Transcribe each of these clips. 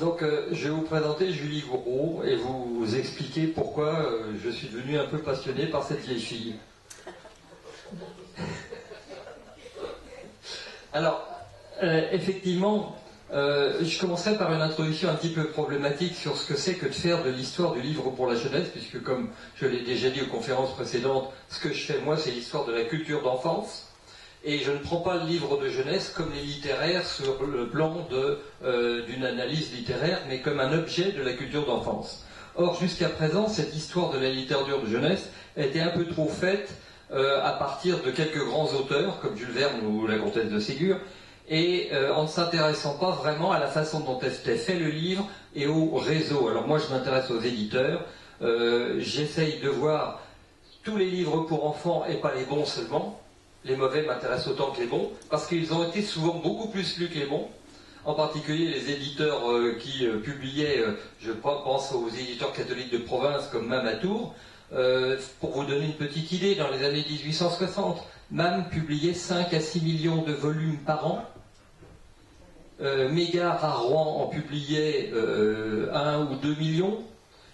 Donc, je vais vous présenter Julie Gouraud et vous expliquer pourquoi je suis devenu un peu passionné par cette vieille fille. Alors, effectivement, je commencerai par une introduction un petit peu problématique sur ce que c'est que de faire de l'histoire du livre pour la jeunesse, puisque comme je l'ai déjà dit aux conférences précédentes, ce que je fais moi, c'est l'histoire de la culture d'enfance. Et je ne prends pas le livre de jeunesse comme les littéraires sur le plan d'une analyse littéraire, mais comme un objet de la culture d'enfance. Or, jusqu'à présent, cette histoire de la littérature de jeunesse était un peu trop faite à partir de quelques grands auteurs, comme Jules Verne ou la Comtesse de Ségur, et en ne s'intéressant pas vraiment à la façon dont était fait le livre et au réseau. Alors moi, je m'intéresse aux éditeurs, j'essaye de voir tous les livres pour enfants et pas les bons seulement. Les mauvais m'intéressent autant que les bons, parce qu'ils ont été souvent beaucoup plus lus que les bons, en particulier les éditeurs qui publiaient, je pense aux éditeurs catholiques de province comme MAM à Tours. Pour vous donner une petite idée, dans les années 1860, MAM publiait 5 à 6 millions de volumes par an. Mégare à Rouen en publiait 1 ou 2 millions.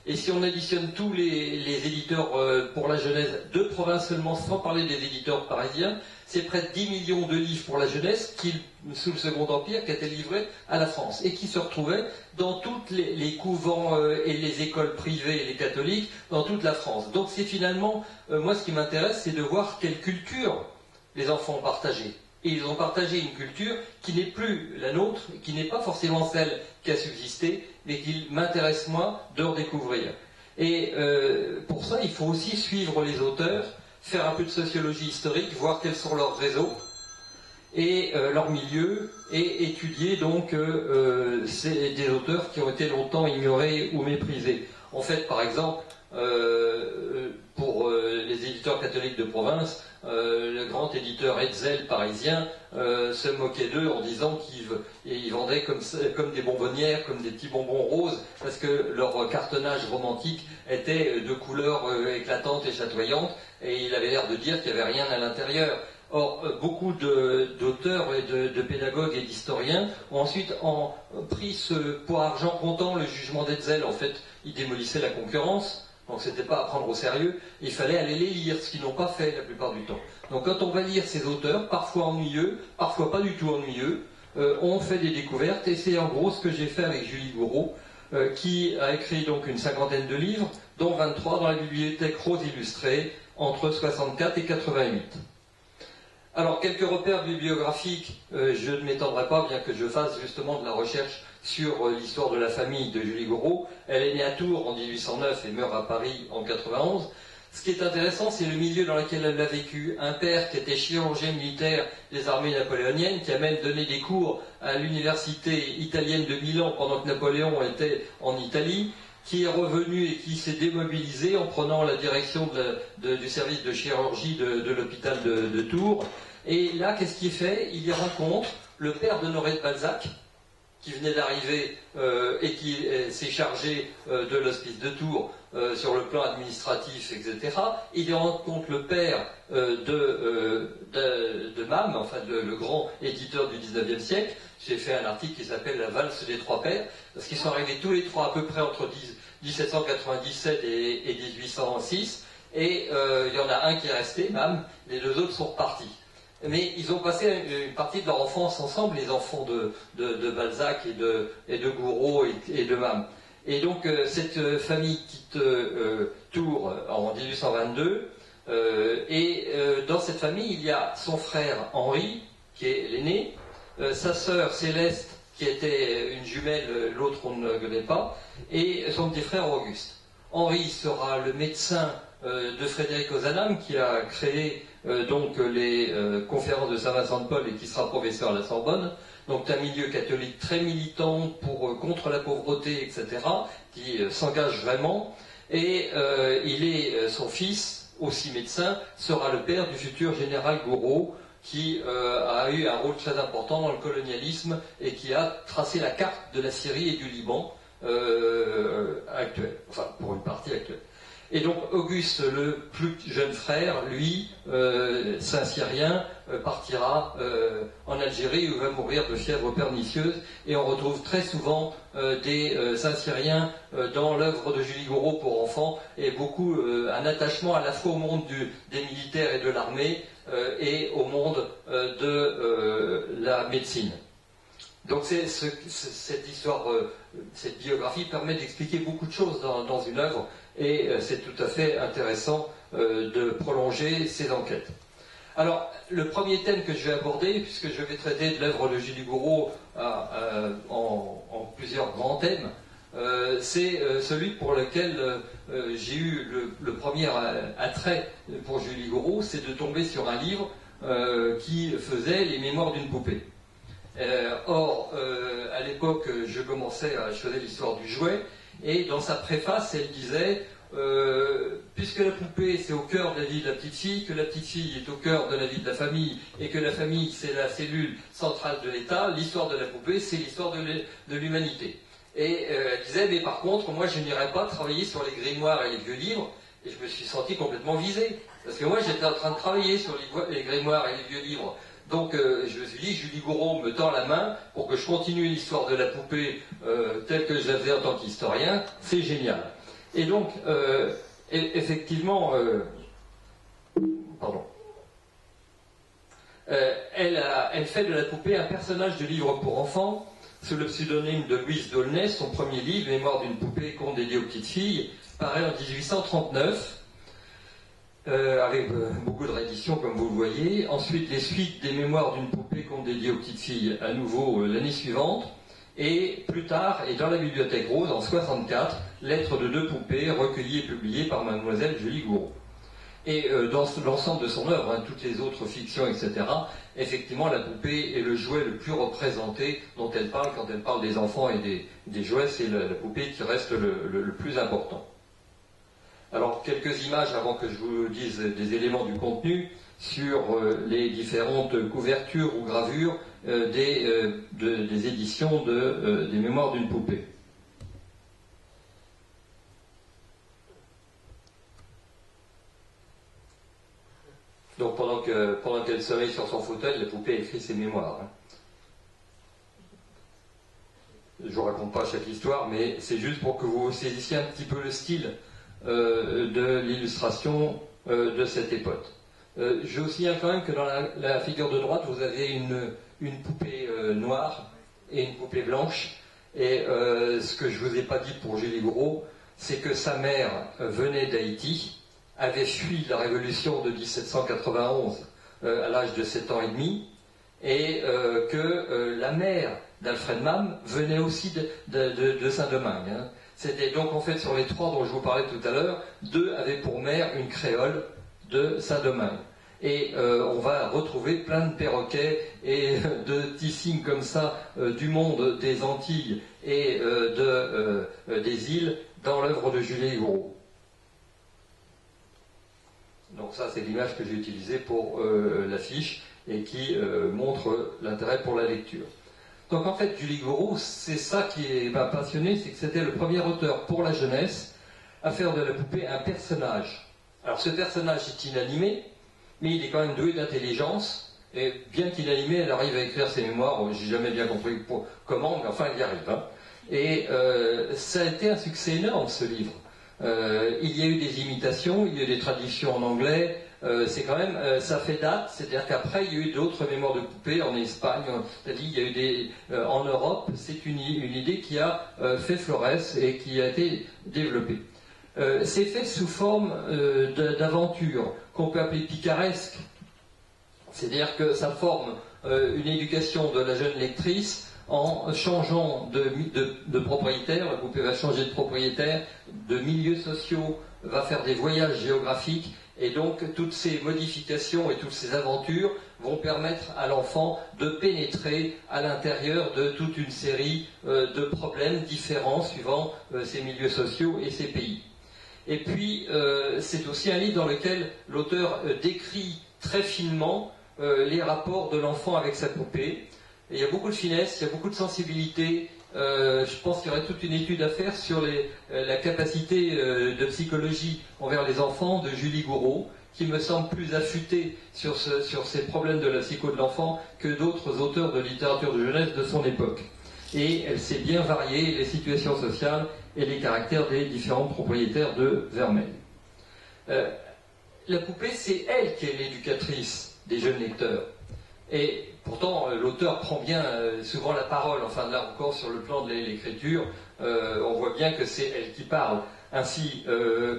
Et si on additionne tous les éditeurs pour la jeunesse de province seulement, sans parler des éditeurs parisiens, c'est près de 10 millions de livres pour la jeunesse sous le Second Empire qui étaient livrés à la France et qui se retrouvaient dans tous les couvents et les écoles privées et les catholiques dans toute la France. Donc c'est finalement, moi ce qui m'intéresse, c'est de voir quelle culture les enfants ont partagée. Et ils ont partagé une culture qui n'est plus la nôtre, qui n'est pas forcément celle qui a subsisté, mais qui m'intéresse moi de redécouvrir. Et pour ça, il faut aussi suivre les auteurs, faire un peu de sociologie historique, voir quels sont leurs réseaux et leur milieu, et étudier donc des auteurs qui ont été longtemps ignorés ou méprisés. En fait, par exemple, pour les éditeurs catholiques de province, le grand éditeur Hetzel parisien se moquait d'eux en disant qu'ils vendaient comme des bonbonnières, comme des petits bonbons roses, parce que leur cartonnage romantique était de couleurs éclatantes et chatoyantes, et il avait l'air de dire qu'il n'y avait rien à l'intérieur. Or, beaucoup d'auteurs et de pédagogues et d'historiens ont ensuite pris pour argent comptant le jugement d'Hetzel. En fait, il démolissait la concurrence. Donc c'était pas à prendre au sérieux, il fallait aller les lire, ce qu'ils n'ont pas fait la plupart du temps. Donc quand on va lire ces auteurs, parfois ennuyeux, parfois pas du tout ennuyeux, on fait des découvertes, et c'est en gros ce que j'ai fait avec Julie Gouraud, qui a écrit donc une 50aine de livres, dont 23 dans la bibliothèque Rose Illustrée, entre 64 et 88. Alors, quelques repères bibliographiques, je ne m'étendrai pas, bien que je fasse justement de la recherche sur l'histoire de la famille de Julie Gouraud. Elle est née à Tours en 1809 et meurt à Paris en 91. Ce qui est intéressant, c'est le milieu dans lequel elle a vécu. Un père qui était chirurgien militaire des armées napoléoniennes, qui a même donné des cours à l'université italienne de Milan pendant que Napoléon était en Italie, qui est revenu et qui s'est démobilisé en prenant la direction du service de chirurgie de l'hôpital de Tours. Et là, qu'est-ce qu'il fait? Il y rencontre le père d'Honoré de Balzac, qui venait d'arriver et qui s'est chargé de l'hospice de Tours sur le plan administratif, etc. Il y rencontre le père de MAM, enfin le grand éditeur du 19e siècle. J'ai fait un article qui s'appelle La valse des trois pères, parce qu'ils sont arrivés tous les trois à peu près entre 1797 et 1806, et il y en a un qui est resté, MAM, les deux autres sont repartis. Mais ils ont passé une partie de leur enfance ensemble, les enfants de Balzac et de Gouraud et de MAM. Et donc cette famille quitte Tours en 1822, et dans cette famille il y a son frère Henri, qui est l'aîné, sa sœur Céleste, qui était une jumelle, l'autre on ne connaît pas, et son petit frère Auguste. Henri sera le médecin de Frédéric Ozanam, qui a créé donc les conférences de Saint-Vincent-de-Paul et qui sera professeur à la Sorbonne. Donc un milieu catholique très militant contre la pauvreté, etc., qui s'engage vraiment. Et son fils, aussi médecin, sera le père du futur général Gouraud, qui a eu un rôle très important dans le colonialisme et qui a tracé la carte de la Syrie et du Liban actuelle, enfin pour une partie actuelle. Et donc Auguste, le plus jeune frère, lui, Saint-Cyrien, partira en Algérie où il va mourir de fièvre pernicieuse. Et on retrouve très souvent des Saint-Cyriens dans l'œuvre de Julie Gouraud pour enfants, et beaucoup un attachement à la fois au monde des militaires et de l'armée et au monde de la médecine. Donc cette histoire, cette biographie permet d'expliquer beaucoup de choses dans une œuvre, et c'est tout à fait intéressant de prolonger ces enquêtes. Alors, le premier thème que je vais aborder, puisque je vais traiter de l'œuvre de Julie Gouraud en plusieurs grands thèmes, c'est celui pour lequel j'ai eu le premier attrait pour Julie Gouraud, c'est de tomber sur un livre qui faisait les mémoires d'une poupée. Or, à l'époque, je commençais à choisir l'histoire du jouet, et dans sa préface, elle disait puisque la poupée c'est au cœur de la vie de la petite fille, que la petite fille est au cœur de la vie de la famille, et que la famille c'est la cellule centrale de l'État, l'histoire de la poupée c'est l'histoire de l'humanité. Et elle disait, mais par contre, moi je n'irais pas travailler sur les grimoires et les vieux livres, et je me suis senti complètement visé, parce que moi j'étais en train de travailler sur les grimoires et les vieux livres. Donc je me suis dit, Julie Gouraud me tend la main pour que je continue l'histoire de la poupée telle que je la faisais en tant qu'historien, c'est génial. Et donc, effectivement, elle fait de la poupée un personnage de livre pour enfants, sous le pseudonyme de Louise D'aulnay. Son premier livre, Mémoire d'une poupée, conte dédié aux petites filles, paraît en 1839. Avec beaucoup de rééditions comme vous le voyez. Ensuite, les suites des Mémoires d'une poupée conte dédié aux petites filles, à nouveau l'année suivante. Et plus tard, et dans la Bibliothèque Rose, en 64, Lettres de deux poupées, recueillies et publiées par mademoiselle Julie Gouraud. Et dans l'ensemble de son œuvre, toutes les autres fictions, etc., effectivement, la poupée est le jouet le plus représenté dont elle parle quand elle parle des enfants et des jouets, c'est la poupée qui reste le plus important. Alors, quelques images avant que je vous dise des éléments du contenu sur les différentes couvertures ou gravures des éditions des Mémoires d'une poupée. Donc, pendant qu'elle sommeille sur son fauteuil, la poupée écrit ses mémoires. Je ne vous raconte pas chaque histoire, mais c'est juste pour que vous saisissiez un petit peu le style de l'illustration de cette époque. Je vous signale quand même que dans la figure de droite, vous avez une poupée noire et une poupée blanche. Et ce que je ne vous ai pas dit pour Julie Gouraud, c'est que sa mère venait d'Haïti, avait fui la révolution de 1791 à l'âge de 7 ans et demi, et que la mère d'Alfred Mam venait aussi de Saint-Domingue. Hein. C'était donc en fait sur les trois dont je vous parlais tout à l'heure, deux avaient pour mère une créole de Saint-Domingue. Et on va retrouver plein de perroquets et de petits signes comme ça du monde des Antilles et des îles dans l'œuvre de Julie Gouraud. Donc ça c'est l'image que j'ai utilisée pour l'affiche et qui montre l'intérêt pour la lecture. Donc en fait, Julie Gouraud, c'est ça qui m'a passionné, c'est que c'était le premier auteur pour la jeunesse à faire de la poupée un personnage. Alors ce personnage est inanimé, mais il est quand même doué d'intelligence, et bien qu'inanimé, elle arrive à écrire ses mémoires, j'ai jamais bien compris comment, mais enfin elle y arrive. Hein. Et ça a été un succès énorme ce livre. Il y a eu des imitations, il y a eu des traductions en anglais, c'est quand même, ça fait date, c'est-à-dire qu'après il y a eu d'autres mémoires de poupées en Espagne, c'est-à-dire il y a eu en Europe, c'est une idée qui a fait florès et qui a été développée. C'est fait sous forme d'aventure qu'on peut appeler picaresque, c'est-à-dire que ça forme une éducation de la jeune lectrice en changeant de propriétaire, la poupée va changer de propriétaire, de milieux sociaux, va faire des voyages géographiques, et donc toutes ces modifications et toutes ces aventures vont permettre à l'enfant de pénétrer à l'intérieur de toute une série de problèmes différents suivant ses milieux sociaux et ses pays. Et puis, c'est aussi un livre dans lequel l'auteur décrit très finement les rapports de l'enfant avec sa poupée. Et il y a beaucoup de finesse, il y a beaucoup de sensibilité, Je pense qu'il y aurait toute une étude à faire sur la capacité de psychologie envers les enfants de Julie Gouraud, qui me semble plus affûtée sur ces problèmes de la psycho de l'enfant que d'autres auteurs de littérature de jeunesse de son époque. Et elle sait bien varier les situations sociales et les caractères des différents propriétaires de Vermeil. La poupée, c'est elle qui est l'éducatrice des jeunes lecteurs. Et pourtant, l'auteur prend bien souvent la parole. Enfin, là encore, sur le plan de l'écriture, on voit bien que c'est elle qui parle. Ainsi,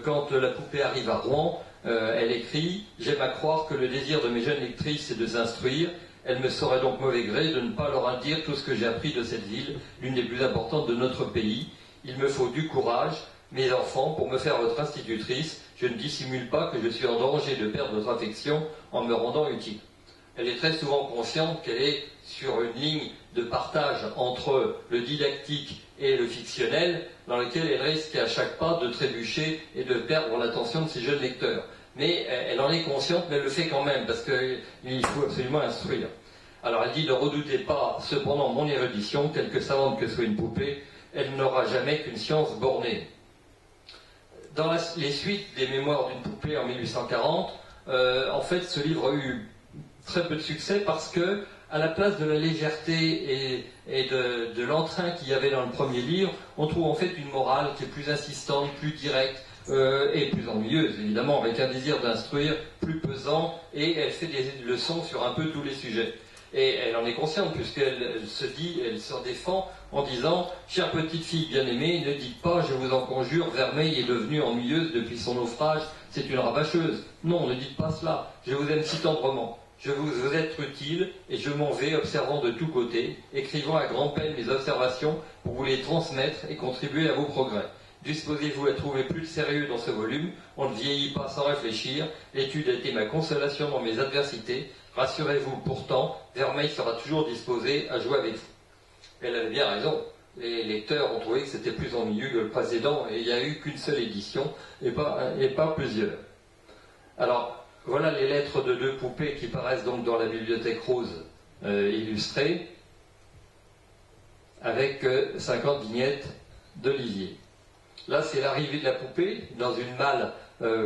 quand la poupée arrive à Rouen, elle écrit « J'aime à croire que le désir de mes jeunes lectrices est de s'instruire. Elle me saurait donc mauvais gré de ne pas leur en dire tout ce que j'ai appris de cette ville, l'une des plus importantes de notre pays. Il me faut du courage, mes enfants, pour me faire votre institutrice. Je ne dissimule pas que je suis en danger de perdre votre affection en me rendant utile. » Elle est très souvent consciente qu'elle est sur une ligne de partage entre le didactique et le fictionnel, dans lequel elle risque à chaque pas de trébucher et de perdre l'attention de ses jeunes lecteurs. Mais elle en est consciente, mais elle le fait quand même, parce qu'il faut absolument instruire. Alors elle dit « Ne redoutez pas, cependant, mon érudition, quelque savante que soit une poupée, elle n'aura jamais qu'une science bornée. » Dans les suites des mémoires d'une poupée en 1840, en fait, ce livre a eu très peu de succès parce que, à la place de la légèreté et de l'entrain qu'il y avait dans le premier livre, on trouve en fait une morale qui est plus insistante, plus directe et plus ennuyeuse, évidemment, avec un désir d'instruire plus pesant, et elle fait des leçons sur un peu tous les sujets. Et elle en est consciente, puisqu'elle se dit, elle se défend en disant « Chère petite fille bien-aimée, ne dites pas, je vous en conjure, Vermeil est devenue ennuyeuse depuis son naufrage, c'est une rabâcheuse. Non, ne dites pas cela, je vous aime si tendrement. Je vous être utile, et je m'en vais observant de tous côtés, écrivant à grand-peine mes observations pour vous les transmettre et contribuer à vos progrès. Disposez-vous à trouver plus de sérieux dans ce volume, on ne vieillit pas sans réfléchir, l'étude a été ma consolation dans mes adversités, rassurez-vous pourtant, Vermeil sera toujours disposé à jouer avec vous. » Elle avait bien raison. Les lecteurs ont trouvé que c'était plus ennuyeux que le précédent, et il n'y a eu qu'une seule édition, et pas plusieurs. Alors, voilà les lettres de deux poupées qui paraissent donc dans la bibliothèque rose illustrée, avec 50 vignettes d'Olivier. Là, c'est l'arrivée de la poupée dans une malle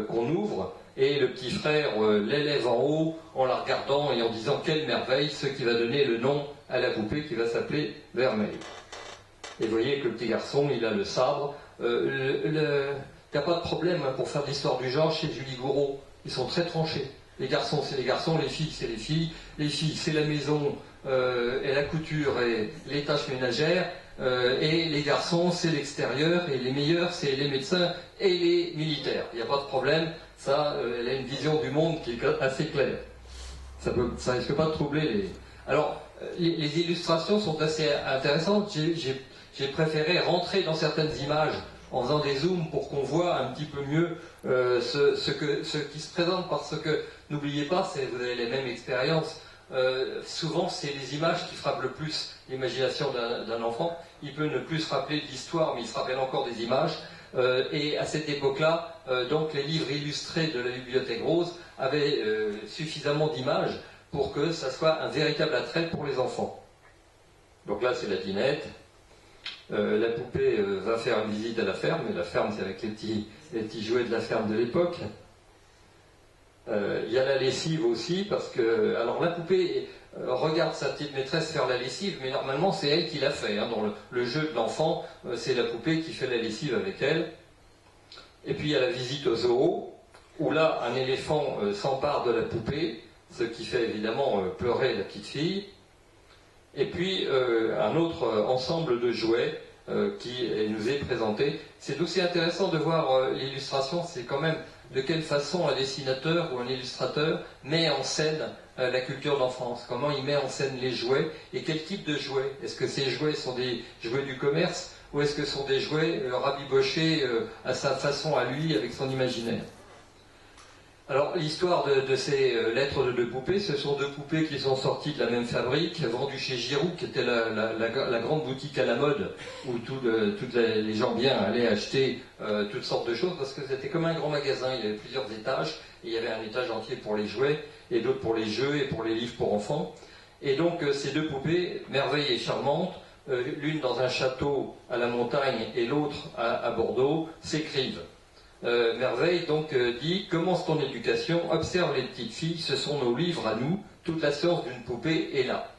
qu'on ouvre, et le petit frère l'élève en haut en la regardant et en disant « Quelle merveille !» ce qui va donner le nom à la poupée qui va s'appeler Vermeil. Et vous voyez que le petit garçon, il a le sabre. Il n'y a pas de problème pour faire de l'histoire du genre chez Julie Gouraud. Ils sont très tranchés. Les garçons, c'est les garçons, les filles, c'est les filles. Les filles, c'est la maison et la couture et les tâches ménagères. Et les garçons, c'est l'extérieur. Et les meilleurs, c'est les médecins et les militaires. Il n'y a pas de problème. Ça, elle a une vision du monde qui est assez claire. Ça risque pas de troubler les... Alors, les illustrations sont assez intéressantes. J'ai préféré rentrer dans certaines images en faisant des zooms pour qu'on voit un petit peu mieux ce qui se présente, parce que n'oubliez pas, vous avez les mêmes expériences. Souvent, c'est les images qui frappent le plus l'imagination d'un enfant. Il peut ne plus se rappeler de l'histoire, mais il se rappelle encore des images. Et à cette époque-là, donc les livres illustrés de la Bibliothèque Rose avaient suffisamment d'images pour que ça soit un véritable attrait pour les enfants. Donc là, c'est la dinette. La poupée va faire une visite à la ferme, et la ferme, c'est avec les petits jouets de la ferme de l'époque. Il y a la lessive aussi, parce que... Alors la poupée regarde sa petite maîtresse faire la lessive, mais normalement c'est elle qui l'a fait. Hein. Dans le jeu de l'enfant, c'est la poupée qui fait la lessive avec elle. Et puis il y a la visite au zoo, où là, un éléphant s'empare de la poupée, ce qui fait évidemment pleurer la petite fille. Et puis un autre ensemble de jouets qui nous est présenté. C'est aussi intéressant de voir l'illustration, c'est quand même de quelle façon un dessinateur ou un illustrateur met en scène la culture d'enfance, comment il met en scène les jouets et quel type de jouets. Est-ce que ces jouets sont des jouets du commerce ou est-ce que ce sont des jouets rabibochés à sa façon à lui, avec son imaginaire? Alors, l'histoire de ces lettres de deux poupées, ce sont deux poupées qui sont sorties de la même fabrique, vendues chez Giroud, qui était la grande boutique à la mode, où tous les gens bien allaient acheter toutes sortes de choses, parce que c'était comme un grand magasin, il y avait plusieurs étages, et il y avait un étage entier pour les jouets, et d'autres pour les jeux, et pour les livres pour enfants. Et donc, ces deux poupées, merveilles et charmantes, l'une dans un château à la montagne et l'autre à Bordeaux, s'écrivent. Merveille donc dit « Commence ton éducation, observe les petites filles, ce sont nos livres à nous, toute la science d'une poupée est là. »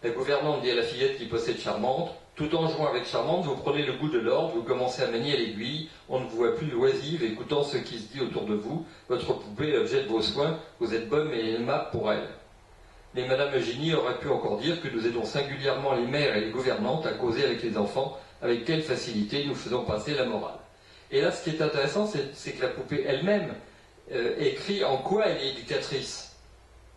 La gouvernante dit à la fillette qui possède Charmante « Tout en jouant avec Charmante, vous prenez le goût de l'ordre, vous commencez à manier l'aiguille, on ne vous voit plus oisive, écoutant ce qui se dit autour de vous, votre poupée est l'objet de vos soins, vous êtes bonne et aimable pour elle. » Mais Madame Eugénie aurait pu encore dire que nous aidons singulièrement les mères et les gouvernantes à causer avec les enfants, avec quelle facilité nous faisons passer la morale. Et là, ce qui est intéressant, c'est que la poupée elle-même écrit en quoi elle est éducatrice.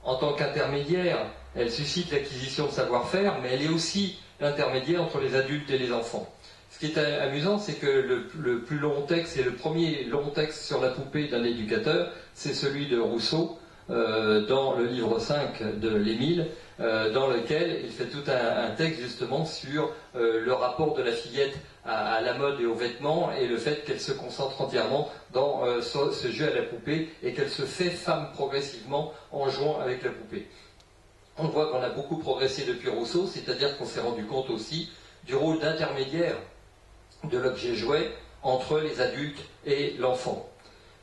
En tant qu'intermédiaire, elle suscite l'acquisition de savoir-faire, mais elle est aussi l'intermédiaire entre les adultes et les enfants. Ce qui est amusant, c'est que le plus long texte, et le premier long texte sur la poupée d'un éducateur, c'est celui de Rousseau, dans le livre 5 de l'Émile, dans lequel il fait tout un texte justement sur le rapport de la fillette à la mode et aux vêtements et le fait qu'elle se concentre entièrement dans ce jeu à la poupée et qu'elle se fait femme progressivement en jouant avec la poupée. On voit qu'on a beaucoup progressé depuis Rousseau, c'est-à-dire qu'on s'est rendu compte aussi du rôle d'intermédiaire de l'objet jouet entre les adultes et l'enfant.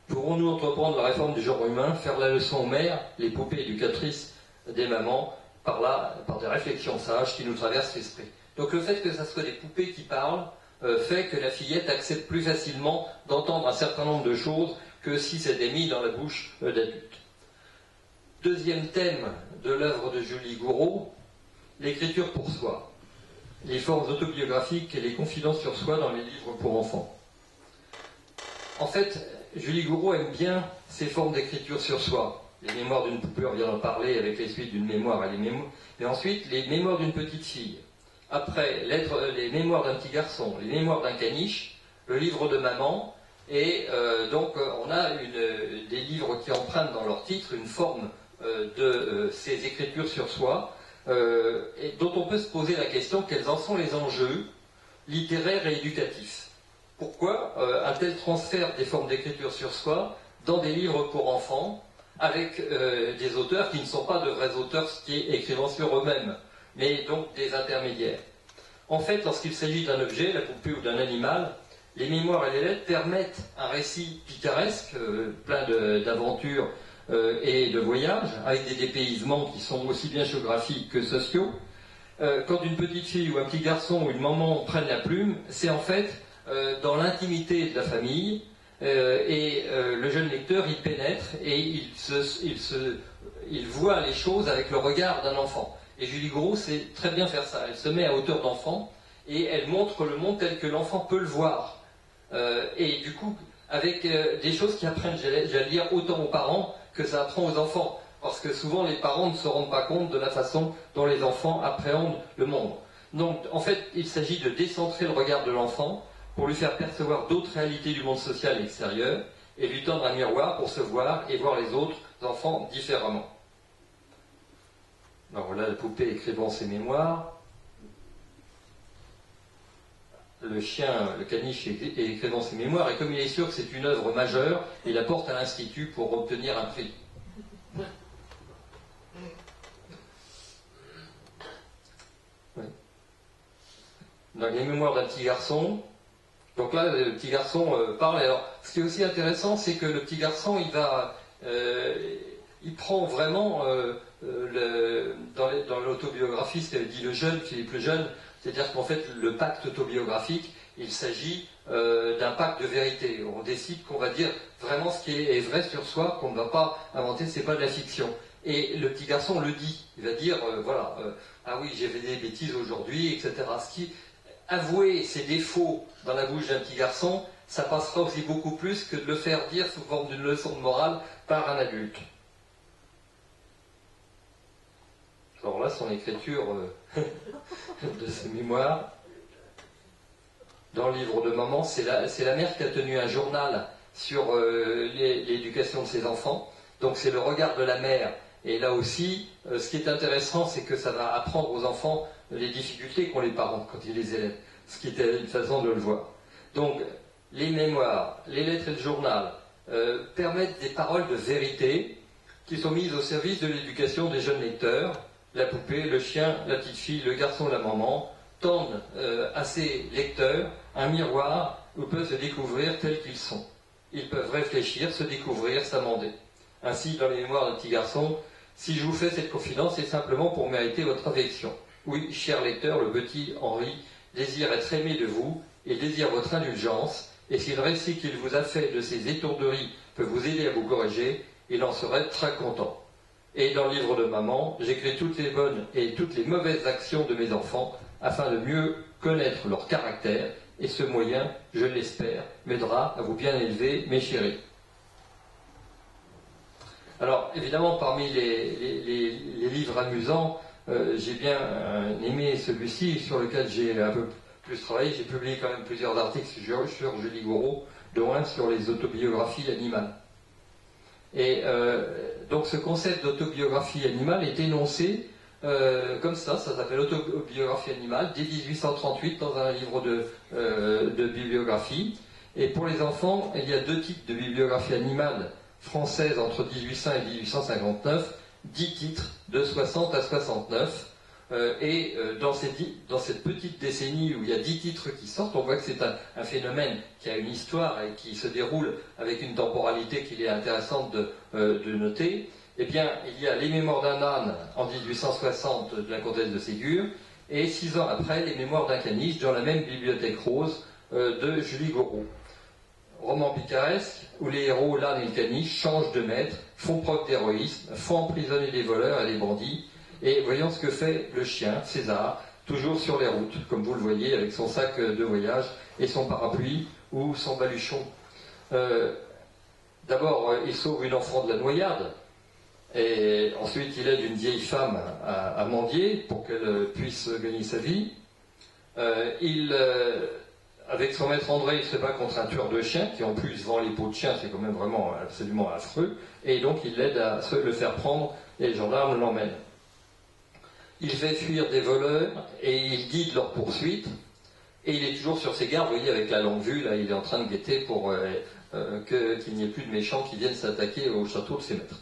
Pourrons-nous entreprendre la réforme du genre humain, faire la leçon aux mères, les poupées éducatrices des mamans, par des réflexions sages qui nous traversent l'esprit. Donc le fait que ce soit des poupées qui parlent fait que la fillette accepte plus facilement d'entendre un certain nombre de choses que si c'était mis dans la bouche d'adultes. Deuxième thème de l'œuvre de Julie Gouraud, l'écriture pour soi, les formes autobiographiques et les confidences sur soi dans les livres pour enfants. En fait, Julie Gouraud aime bien ces formes d'écriture sur soi. Les mémoires d'une poupée, on vient d'en parler avec les suites d'une mémoire et les mémoires. Mais ensuite, les mémoires d'une petite fille. Après, les mémoires d'un petit garçon, les mémoires d'un caniche, le livre de maman. Et donc, on a des livres qui empruntent dans leur titre une forme de ces écritures sur soi, et dont on peut se poser la question quels en sont les enjeux littéraires et éducatifs. Pourquoi un tel transfert des formes d'écriture sur soi dans des livres pour enfants avec des auteurs qui ne sont pas de vrais auteurs qui écrivant sur eux-mêmes, mais donc des intermédiaires. En fait, lorsqu'il s'agit d'un objet, la poupée ou d'un animal, les mémoires et les lettres permettent un récit picaresque, plein d'aventures et de voyages, avec des dépaysements qui sont aussi bien géographiques que sociaux. Quand une petite fille ou un petit garçon ou une maman prennent la plume, c'est en fait dans l'intimité de la famille, et le jeune lecteur y pénètre et il voit les choses avec le regard d'un enfant. Et Julie Gouraud sait très bien faire ça. Elle se met à hauteur d'enfant et elle montre le monde tel que l'enfant peut le voir. Et du coup, avec des choses qui apprennent, j'allais dire, autant aux parents que ça apprend aux enfants. Parce que souvent, les parents ne se rendent pas compte de la façon dont les enfants appréhendent le monde. Donc, en fait, il s'agit de décentrer le regard de l'enfant pour lui faire percevoir d'autres réalités du monde social extérieur et lui tendre un miroir pour se voir et voir les autres enfants différemment. Alors là, la poupée écrivant ses mémoires, le chien, le caniche écrivant ses mémoires, et comme il est sûr que c'est une œuvre majeure, il la porte à l'Institut pour obtenir un prix. Oui. Dans les mémoires d'un petit garçon, donc là, le petit garçon parle. Alors, ce qui est aussi intéressant, c'est que le petit garçon, il prend vraiment dans l'autobiographie, ce qu'avait dit le jeune, qui est plus jeune, c'est-à-dire qu'en fait, le pacte autobiographique, il s'agit d'un pacte de vérité. On décide qu'on va dire vraiment ce qui est vrai sur soi, qu'on ne va pas inventer, c'est pas de la fiction. Et le petit garçon le dit. Il va dire, ah oui, j'ai fait des bêtises aujourd'hui, etc. Avouer ses défauts dans la bouche d'un petit garçon, ça passera aussi beaucoup plus que de le faire dire sous forme d'une leçon de morale par un adulte. Alors là, son écriture de ses mémoires, dans le livre de maman, c'est la mère qui a tenu un journal sur l'éducation de ses enfants. Donc c'est le regard de la mère. Et là aussi, ce qui est intéressant, c'est que ça va apprendre aux enfants les difficultés qu'ont les parents quand ils les élèvent, ce qui était une façon de le voir. Donc, les mémoires, les lettres et le journal permettent des paroles de vérité qui sont mises au service de l'éducation des jeunes lecteurs, la poupée, le chien, la petite fille, le garçon, la maman, tendent à ces lecteurs un miroir où ils peuvent se découvrir tels qu'ils sont. Ils peuvent réfléchir, se découvrir, s'amender. Ainsi, dans les mémoires d'un petit garçon, si je vous fais cette confidence, c'est simplement pour mériter votre affection. Oui, cher lecteur, le petit Henri désire être aimé de vous et désire votre indulgence, et si le récit qu'il vous a fait de ses étourderies peut vous aider à vous corriger, il en serait très content. Et dans le livre de maman, j'écris toutes les bonnes et toutes les mauvaises actions de mes enfants afin de mieux connaître leur caractère, et ce moyen, je l'espère, m'aidera à vous bien élever, mes chéris. Alors, évidemment, parmi les livres amusants, j'ai bien aimé celui-ci, sur lequel j'ai un peu plus travaillé. J'ai publié quand même plusieurs articles sur Julie Gouraud, dont un sur les autobiographies animales. Et donc ce concept d'autobiographie animale est énoncé comme ça s'appelle Autobiographie animale, dès 1838, dans un livre de bibliographie. Et pour les enfants, il y a 2 types de bibliographie animale française entre 1800 et 1859, 10 titres de 60 à 69. Dans cette petite décennie où il y a 10 titres qui sortent, on voit que c'est un phénomène qui a une histoire et qui se déroule avec une temporalité qu'il est intéressante de noter. Eh bien, il y a Les Mémoires d'un âne en 1860 de la comtesse de Ségur, et 6 ans après, Les Mémoires d'un caniche dans la même bibliothèque rose de Julie Gouraud. Roman picaresque où les héros, l'âne et le caniche, changent de maître, font preuve d'héroïsme, font emprisonner des voleurs et des bandits. Et voyons ce que fait le chien, César, toujours sur les routes, comme vous le voyez, avec son sac de voyage et son parapluie ou son baluchon. D'abord, il sauve une enfant de la noyade, et ensuite il aide une vieille femme à mendier pour qu'elle puisse gagner sa vie. Avec son maître André, il se bat contre un tueur de chiens, qui en plus vend les peaux de chiens, c'est quand même vraiment absolument affreux, et donc il l'aide à se le faire prendre, et les gendarmes l'emmènent. Il fait fuir des voleurs et il guide leur poursuite. Et il est toujours sur ses gardes, vous voyez, avec la longue vue, là, il est en train de guetter pour qu'il n'y ait plus de méchants qui viennent s'attaquer au château de ses maîtres.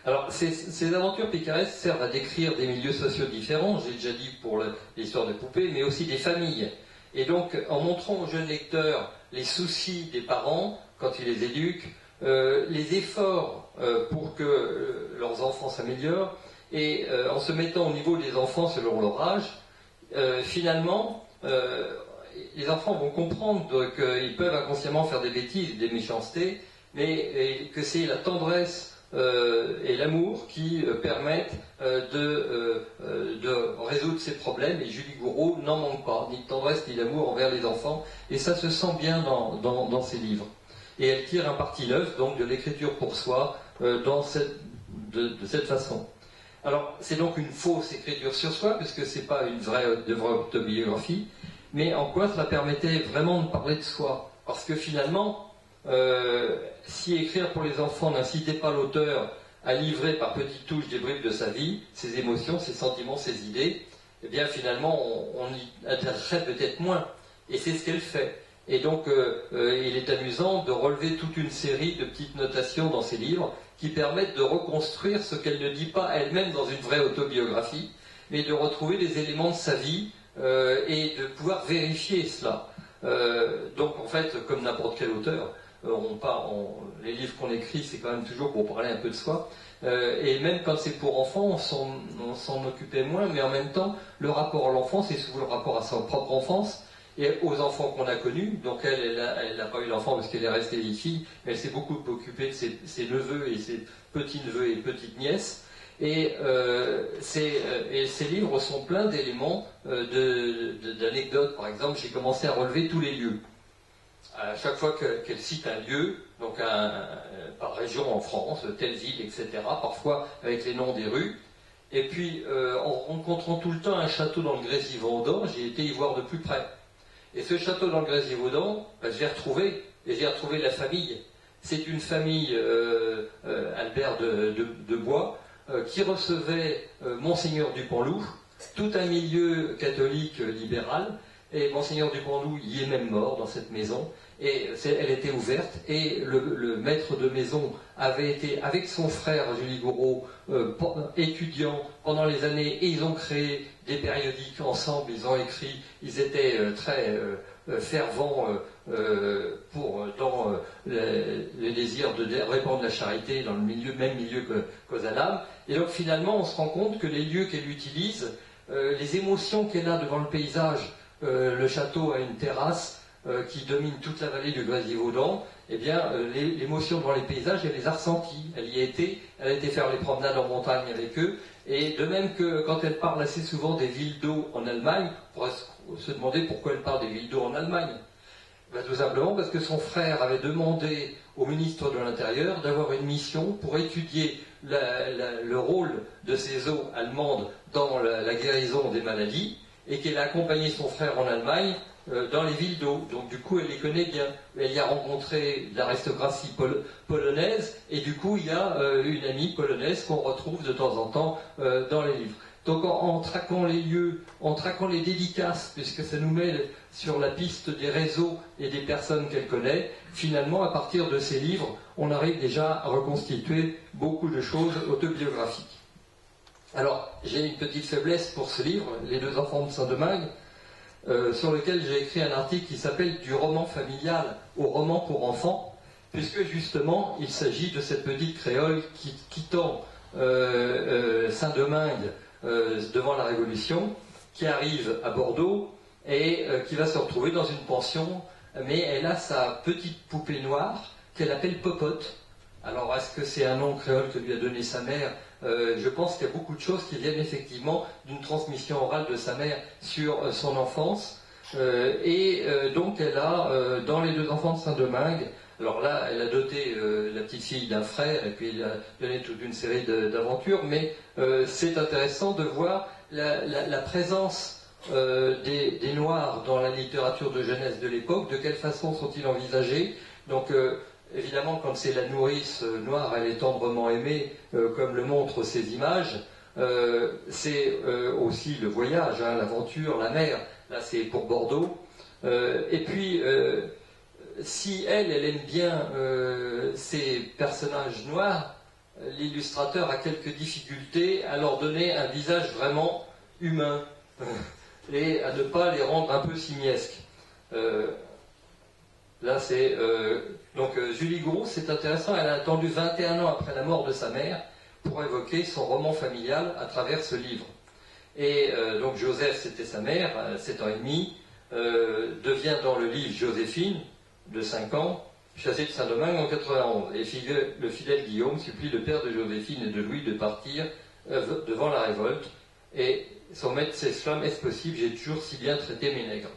Alors, ces aventures picaresques servent à décrire des milieux sociaux différents, j'ai déjà dit pour l'histoire des poupées, mais aussi des familles. Et donc, en montrant aux jeunes lecteurs les soucis des parents, quand ils les éduquent, les efforts pour que leurs enfants s'améliorent, et en se mettant au niveau des enfants selon leur âge, finalement, les enfants vont comprendre qu'ils peuvent inconsciemment faire des bêtises, des méchancetés, mais que c'est la tendresse et l'amour qui permettent de résoudre ces problèmes. Et Julie Gouraud n'en manque pas, ni de tendresse ni d'amour envers les enfants, et ça se sent bien dans ses livres. Et elle tire un parti neuf, donc, de l'écriture pour soi, de cette façon. Alors, c'est donc une fausse écriture sur soi, puisque ce n'est pas une vraie autobiographie, mais en quoi cela permettait vraiment de parler de soi? Parce que finalement, si écrire pour les enfants n'incitait pas l'auteur à livrer par petites touches des bribes de sa vie, ses émotions, ses sentiments, ses idées, eh bien finalement, on y attacherait peut-être moins. Et c'est ce qu'elle fait. Et donc, il est amusant de relever toute une série de petites notations dans ses livres qui permettent de reconstruire ce qu'elle ne dit pas elle-même dans une vraie autobiographie, mais de retrouver les éléments de sa vie et de pouvoir vérifier cela. Donc, en fait, comme n'importe quel auteur, les livres qu'on écrit, c'est quand même toujours pour parler un peu de soi. Et même quand c'est pour enfants, on s'en occupait moins, mais en même temps, le rapport à l'enfance, c'est souvent le rapport à sa propre enfance, et aux enfants qu'on a connus. Donc elle n'a pas eu d'enfant parce qu'elle est restée vieille fille, mais elle s'est beaucoup occupée de ses neveux et ses petits-neveux et petites-nièces. Et ces livres sont pleins d'éléments, d'anecdotes. Par exemple, j'ai commencé à relever tous les lieux. À chaque fois qu'elle cite un lieu, donc par région en France, telle ville, etc., parfois avec les noms des rues. Et puis, en rencontrant tout le temps un château dans le Grésivaudan, j'ai été y voir de plus près. Et ce château dans le Grésivaudan, je l'ai retrouvé, et j'ai retrouvé la famille. C'est une famille, Albert de Bois, qui recevait Monseigneur Dupanloup, tout un milieu catholique libéral, Et Monseigneur Dupanloup y est même mort dans cette maison. Et elle était ouverte. Et le maître de maison avait été, avec son frère Julie Gouraud, étudiant pendant les années, et ils ont créé des périodiques ensemble, ils ont écrit, ils étaient très fervents dans le désir de répandre la charité dans le même milieu qu'Ozanam. Et donc finalement, on se rend compte que les lieux qu'elle utilise, les émotions qu'elle a devant le paysage, le château a une terrasse qui domine toute la vallée du Loisier-Vaudan, eh bien, l'émotion devant les paysages, elle les a ressenties. Elle y a été faire les promenades en montagne avec eux, et de même que quand elle parle assez souvent des villes d'eau en Allemagne, on pourrait se demander pourquoi elle parle des villes d'eau en Allemagne. Ben, tout simplement parce que son frère avait demandé au ministre de l'Intérieur d'avoir une mission pour étudier le rôle de ces eaux allemandes dans la guérison des maladies, et qu'elle a accompagné son frère en Allemagne dans les villes d'eau. Donc du coup, elle les connaît bien. Elle y a rencontré l'aristocratie polonaise, et du coup, il y a une amie polonaise qu'on retrouve de temps en temps dans les livres. Donc en traquant les lieux, en traquant les dédicaces, puisque ça nous met sur la piste des réseaux et des personnes qu'elle connaît, finalement, à partir de ces livres, on arrive déjà à reconstituer beaucoup de choses autobiographiques. Alors, j'ai une petite faiblesse pour ce livre, Les deux enfants de Saint-Domingue, sur lequel j'ai écrit un article qui s'appelle « Du roman familial au roman pour enfants », puisque justement, il s'agit de cette petite créole qui, quittant Saint-Domingue devant la Révolution, qui arrive à Bordeaux et qui va se retrouver dans une pension, mais elle a sa petite poupée noire qu'elle appelle Popote. Alors, est-ce que c'est un nom créole que lui a donné sa mère ? Je pense qu'il y a beaucoup de choses qui viennent effectivement d'une transmission orale de sa mère sur son enfance. Donc, elle a, dans Les deux enfants de Saint-Domingue, alors là, elle a doté la petite fille d'un frère, et puis elle a donné toute une série d'aventures, mais c'est intéressant de voir la présence des Noirs dans la littérature de jeunesse de l'époque, de quelle façon sont-ils envisagés. Donc, évidemment, quand c'est la nourrice noire, elle est tendrement aimée, comme le montrent ces images. C'est aussi le voyage, hein, l'aventure, la mer. Là, c'est pour Bordeaux. Et puis, si elle aime bien ces personnages noirs, l'illustrateur a quelques difficultés à leur donner un visage vraiment humain et à ne pas les rendre un peu simiesques. Là, c'est... donc, Julie Gouraud, c'est intéressant, elle a attendu 21 ans après la mort de sa mère pour évoquer son roman familial à travers ce livre. Et donc, Joseph, c'était sa mère, 7 ans et demi, devient dans le livre Joséphine, de 5 ans, chassée de Saint-Domingue en 91. Et le fidèle Guillaume supplie le père de Joséphine et de Louis de partir devant la révolte. Et son maître s'exclame, est-ce possible, j'ai toujours si bien traité mes nègres.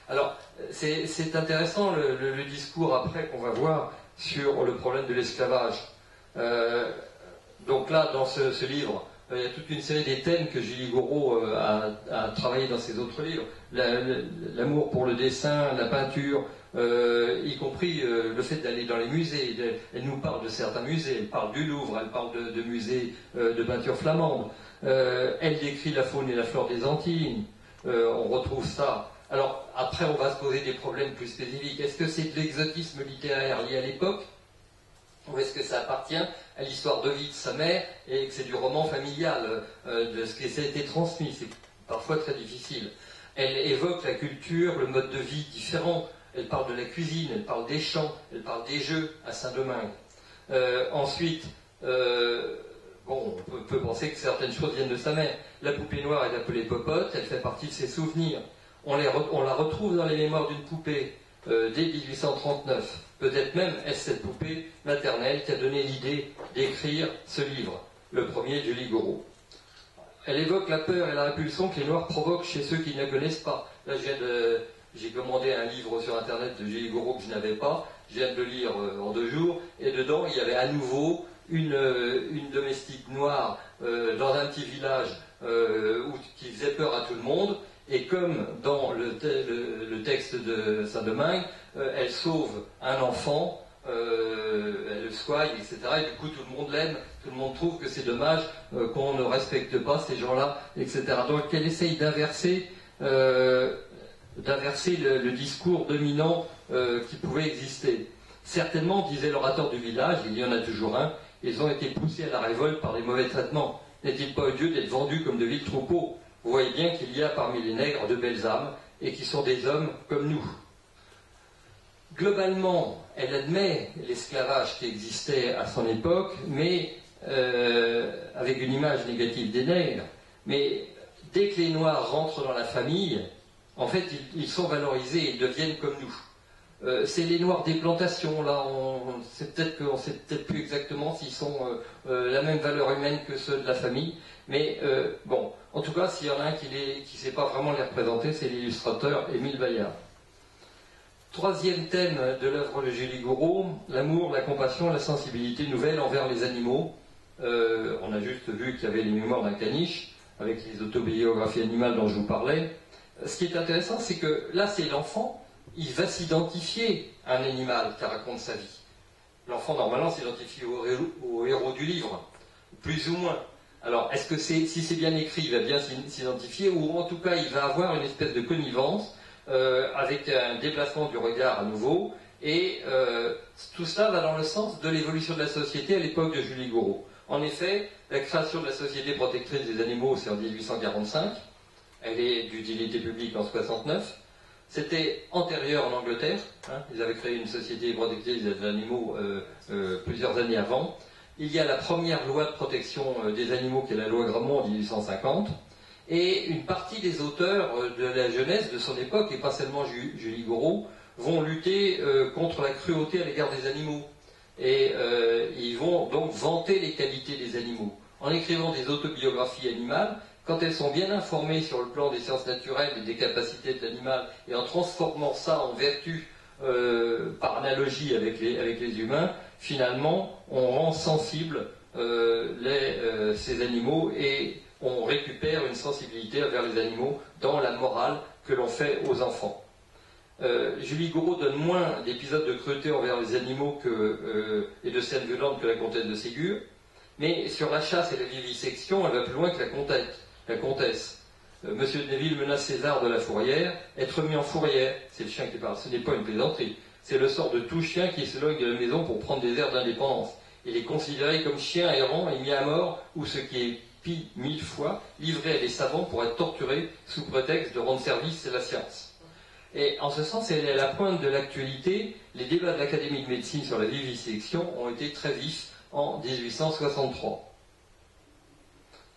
Alors, c'est intéressant le discours après qu'on va voir sur le problème de l'esclavage. Donc là, dans ce livre, il y a toute une série des thèmes que Julie Gouraud a travaillé dans ses autres livres. L'amour pour le dessin, la peinture, y compris le fait d'aller dans les musées. Elle nous parle de certains musées, elle parle du Louvre, elle parle de musées de peinture flamande. Elle décrit la faune et la flore des Antilles. On retrouve ça. Alors, après, on va se poser des problèmes plus spécifiques. Est-ce que c'est de l'exotisme littéraire lié à l'époque ? Ou est-ce que ça appartient à l'histoire de vie de sa mère et que c'est du roman familial, de ce qui a été transmis? C'est parfois très difficile. Elle évoque la culture, le mode de vie différent. Elle parle de la cuisine, elle parle des chants, elle parle des jeux à Saint-Domingue. Ensuite, on peut penser que certaines choses viennent de sa mère. La poupée noire est appelée Popote, elle fait partie de ses souvenirs. On la retrouve dans les mémoires d'une poupée dès 1839. Peut-être même est-ce cette poupée maternelle qui a donné l'idée d'écrire ce livre, le premier de Julie Gouraud. Elle évoque la peur et la répulsion que les Noirs provoquent chez ceux qui ne connaissent pas. Là, j'ai commandé un livre sur Internet de Julie Gouraud que je n'avais pas. Je viens de le lire en 2 jours. Et dedans, il y avait à nouveau une domestique noire dans un petit village qui faisait peur à tout le monde. Et comme dans le texte de Saint-Domingue, elle sauve un enfant, elle le soigne, etc. Et du coup, tout le monde l'aime, tout le monde trouve que c'est dommage qu'on ne respecte pas ces gens-là, etc. Donc, elle essaye d'inverser d'inverser le discours dominant qui pouvait exister. Certainement, disait l'orateur du village, il y en a toujours un, ils ont été poussés à la révolte par les mauvais traitements. N'est-il pas odieux d'être vendus comme de vils troupeaux? Vous voyez bien qu'il y a parmi les nègres de belles âmes et qui sont des hommes comme nous. Globalement, elle admet l'esclavage qui existait à son époque, mais avec une image négative des nègres. Mais dès que les Noirs rentrent dans la famille, en fait, ils sont valorisés et deviennent comme nous. C'est les Noirs des plantations, là, on sait peut-être plus exactement s'ils sont la même valeur humaine que ceux de la famille, mais bon, en tout cas, s'il y en a un qui ne sait pas vraiment les représenter, c'est l'illustrateur Émile Bayard. Troisième thème de l'œuvre de Julie Gouraud, l'amour, la compassion, la sensibilité nouvelle envers les animaux. On a juste vu qu'il y avait les mémoires d'un caniche, avec les autobiographies animales dont je vous parlais. Ce qui est intéressant, c'est que là, c'est l'enfant, il va s'identifier à un animal qui raconte sa vie. L'enfant, normalement, s'identifie au héros du livre, plus ou moins. Alors, est-ce que si c'est bien écrit, il va bien s'identifier, ou en tout cas, il va avoir une espèce de connivence avec un déplacement du regard à nouveau, et tout cela va dans le sens de l'évolution de la société à l'époque de Julie Gouraud. En effet, la création de la Société protectrice des animaux, c'est en 1845, elle est d'utilité publique en 69. C'était antérieur en Angleterre, hein, ils avaient créé une société protectrice des animaux plusieurs années avant. Il y a la première loi de protection des animaux qui est la loi Grammont en 1850, et une partie des auteurs de la jeunesse de son époque, et pas seulement Julie Gouraud, vont lutter contre la cruauté à l'égard des animaux. Et ils vont donc vanter les qualités des animaux. En écrivant des autobiographies animales, quand elles sont bien informées sur le plan des sciences naturelles et des capacités de l'animal, et en transformant ça en vertu par analogie avec les humains, finalement, on rend sensibles ces animaux et on récupère une sensibilité envers les animaux dans la morale que l'on fait aux enfants. Julie Gouraud donne moins d'épisodes de cruauté envers les animaux et de scènes violentes que la comtesse de Ségur, mais sur la chasse et la vivisection, elle va plus loin que la comtesse. Monsieur de Neville menace César de la Fourrière, être mis en fourrière, c'est le chien qui parle, ce n'est pas une plaisanterie, c'est le sort de tout chien qui s'éloigne de la maison pour prendre des airs d'indépendance. Il est considéré comme chien errant et mis à mort, ou ce qui est pis 1000 fois, livré à des savants pour être torturé sous prétexte de rendre service à la science. Et en ce sens, elle est à la pointe de l'actualité. Les débats de l'Académie de médecine sur la vivisection ont été très vifs en 1863.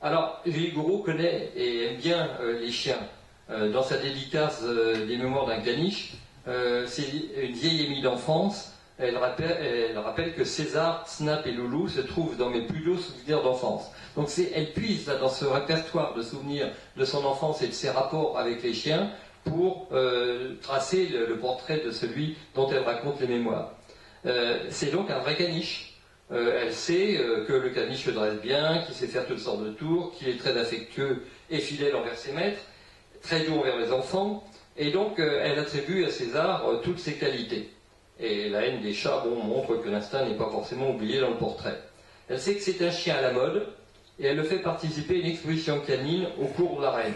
Alors, Julie Gouraud connaît et aime bien les chiens. Dans sa dédicace des mémoires d'un caniche, c'est une vieille amie d'enfance. Elle rappelle que César, Snap et Loulou se trouvent dans mes plus beaux souvenirs d'enfance. Donc elle puise là, dans ce répertoire de souvenirs de son enfance et de ses rapports avec les chiens pour tracer le portrait de celui dont elle raconte les mémoires. C'est donc un vrai caniche. Elle sait que le caniche se dresse bien, qu'il sait faire toutes sortes de tours, qu'il est très affectueux et fidèle envers ses maîtres, très doux envers les enfants, et donc elle attribue à César toutes ses qualités. Et la haine des chats, montre que l'instinct n'est pas forcément oublié dans le portrait. Elle sait que c'est un chien à la mode, et elle le fait participer à une exposition canine au cours de la reine.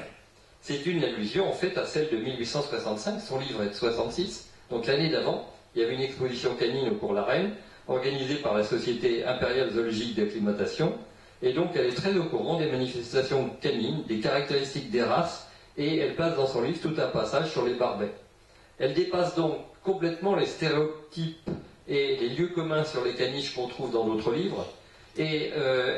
C'est une allusion en fait à celle de 1865, son livre est de 66, donc l'année d'avant, il y avait une exposition canine au cours de la reine, organisée par la Société impériale zoologique d'acclimatation, et donc elle est très au courant des manifestations canines, des caractéristiques des races, et elle passe dans son livre tout un passage sur les barbets. Elle dépasse donc complètement les stéréotypes et les lieux communs sur les caniches qu'on trouve dans d'autres livres, et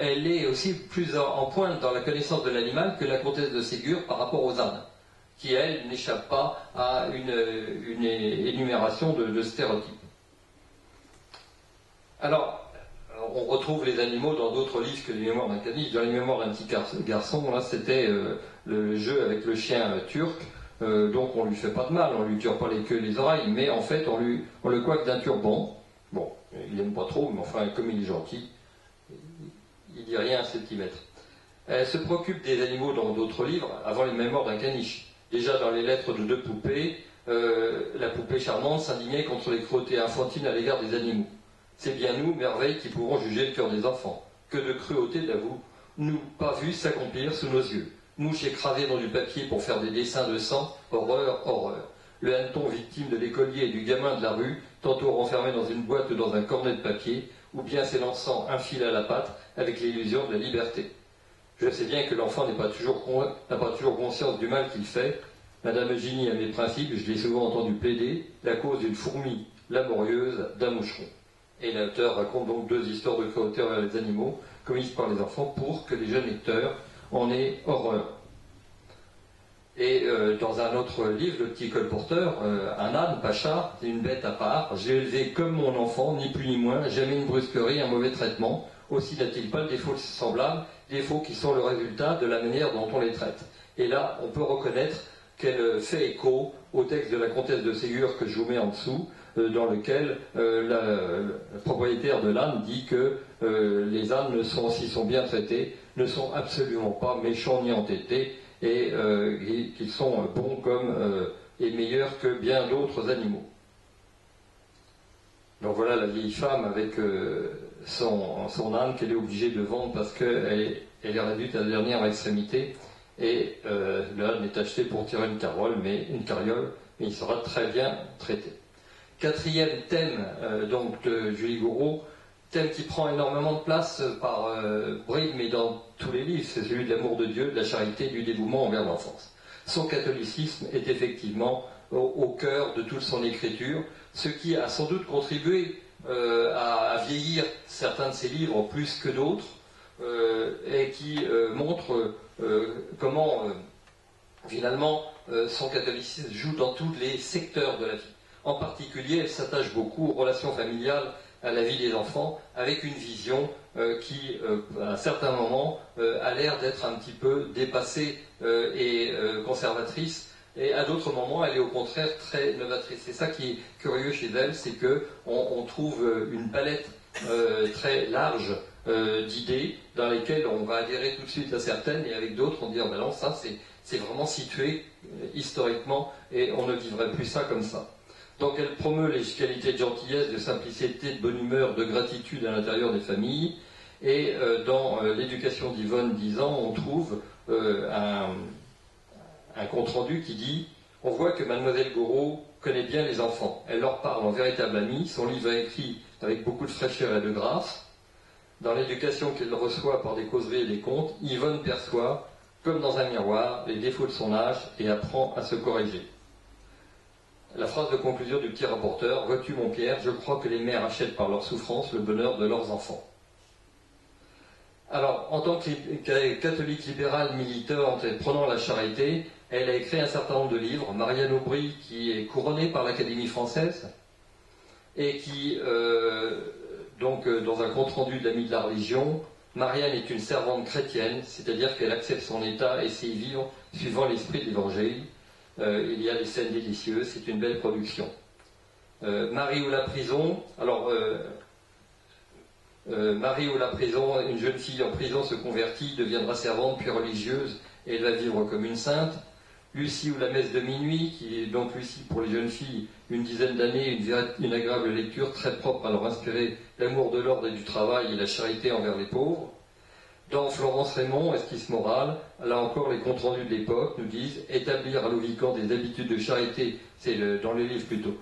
elle est aussi plus en pointe dans la connaissance de l'animal que la comtesse de Ségur par rapport aux ânes, qui elle n'échappe pas à une énumération de stéréotypes. Alors, on retrouve les animaux dans d'autres livres que les mémoires d'un caniche. Dans les mémoires d'un petit garçon, là c'était le jeu avec le chien turc, donc on lui fait pas de mal, on lui tire pas les queues et les oreilles, mais en fait on le coiffe d'un turban. Bon, il aime pas trop, mais enfin comme il est gentil, il dit rien à 1 centimètre. Elle se préoccupe des animaux dans d'autres livres, avant les mémoires d'un caniche. Déjà dans les lettres de 2 poupées, la poupée charmante s'indignait contre les cruautés infantines à l'égard des animaux. C'est bien nous, merveilles, qui pourrons juger le cœur des enfants. Que de cruauté n'avons-nous pas vu s'accomplir sous nos yeux. Mouches écrasées dans du papier pour faire des dessins de sang, horreur, horreur. le hanneton victime de l'écolier et du gamin de la rue, tantôt renfermé dans une boîte ou dans un cornet de papier, ou bien s'élançant un fil à la patte avec l'illusion de la liberté. Je sais bien que l'enfant n'a pas toujours conscience du mal qu'il fait. Madame Eugénie a mes principes, je l'ai souvent entendu plaider, la cause d'une fourmi laborieuse, d'un moucheron. Et l'auteur raconte donc 2 histoires de cruauté envers les animaux commises par les enfants pour que les jeunes lecteurs en aient horreur. Et dans un autre livre, Le petit colporteur, un âne, Pacha, c'est une bête à part. J'ai élevé comme mon enfant, ni plus ni moins, jamais une brusquerie, un mauvais traitement. Aussi n'a-t-il pas de défauts semblables, défauts qui sont le résultat de la manière dont on les traite. Et là, on peut reconnaître qu'elle fait écho au texte de la comtesse de Ségur que je vous mets en dessous, dans lequel le propriétaire de l'âne dit que les ânes, s'ils sont bien traités, ne sont absolument pas méchants ni entêtés, et qu'ils sont bons comme et meilleurs que bien d'autres animaux. Donc voilà la vieille femme avec son âne qu'elle est obligée de vendre parce qu'elle est réduite à la dernière extrémité, et l'âne est acheté pour tirer une carriole, mais il sera très bien traité. 4e thème donc de Julie Gouraud, thème qui prend énormément de place par bribes, mais dans tous les livres, c'est celui de l'amour de Dieu, de la charité, du dévouement envers l'enfance. Son catholicisme est effectivement au cœur de toute son écriture, ce qui a sans doute contribué à vieillir certains de ses livres plus que d'autres, et qui montre comment finalement son catholicisme joue dans tous les secteurs de la vie. En particulier, elle s'attache beaucoup aux relations familiales, à la vie des enfants, avec une vision qui, à certains moments, a l'air d'être un petit peu dépassée et conservatrice, et à d'autres moments, elle est au contraire très novatrice. C'est ça qui est curieux chez elle, c'est qu'on trouve une palette très large d'idées dans lesquelles on va adhérer tout de suite à certaines, et avec d'autres, on dit, oh ben non, ça c'est vraiment situé historiquement, et on ne vivrait plus ça comme ça. Donc elle promeut les qualités de gentillesse, de simplicité, de bonne humeur, de gratitude à l'intérieur des familles. Et dans l'éducation d'Yvonne 10 ans, on trouve un compte-rendu qui dit « On voit que Mademoiselle Gouraud connaît bien les enfants. Elle leur parle en véritable amie. Son livre est écrit avec beaucoup de fraîcheur et de grâce. Dans l'éducation qu'elle reçoit par des causeries et des contes, Yvonne perçoit, comme dans un miroir, les défauts de son âge et apprend à se corriger. » La phrase de conclusion du petit rapporteur, « Vois-tu mon Pierre, je crois que les mères achètent par leur souffrance le bonheur de leurs enfants. » Alors, en tant que catholique libérale militante et prenant la charité, elle a écrit un certain nombre de livres. Marianne Aubry, qui est couronnée par l'Académie française, et qui, donc, dans un compte-rendu de l'Ami de la religion, Marianne est une servante chrétienne, c'est-à-dire qu'elle accepte son état et sait y vivre suivant l'esprit de l'Évangile. Il y a des scènes délicieuses, c'est une belle production. Marie ou la prison, alors Marie ou la prison, une jeune fille en prison se convertit, deviendra servante puis religieuse, et elle va vivre comme une sainte. Lucie ou la messe de minuit, qui est donc Lucie pour les jeunes filles, une dizaine d'années, une agréable lecture très propre à leur inspirer l'amour de l'ordre et du travail et la charité envers les pauvres. Dans Florence Raymond, Esquisse morale, là encore les comptes rendus de l'époque nous disent établir à Lovican des habitudes de charité, c'est dans le livre plutôt,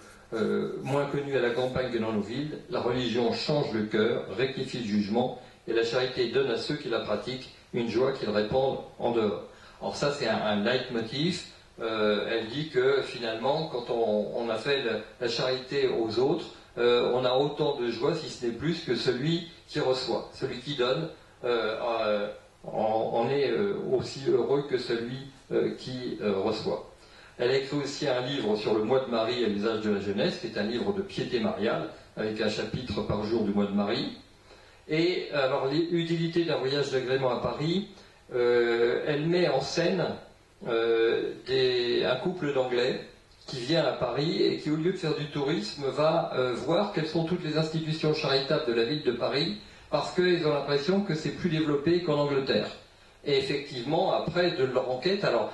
moins connues à la campagne que dans nos villes. La religion change le cœur, rectifie le jugement, et la charité donne à ceux qui la pratiquent une joie qu'ils répandent en dehors. Alors ça c'est un leitmotiv. Elle dit que finalement, quand on a fait la charité aux autres, on a autant de joie, si ce n'est plus, que celui qui reçoit, celui qui donne. On est aussi heureux que celui qui reçoit. Elle a écrit aussi un livre sur le mois de Marie à l'usage de la jeunesse, qui est un livre de piété mariale, avec un chapitre par jour du mois de Marie. Et alors, l'utilité d'un voyage d'agrément à Paris, elle met en scène un couple d'Anglais qui vient à Paris et qui, au lieu de faire du tourisme, va voir quelles sont toutes les institutions charitables de la ville de Paris, parce qu'ils ont l'impression que c'est plus développé qu'en Angleterre. Et effectivement, après de leur enquête, alors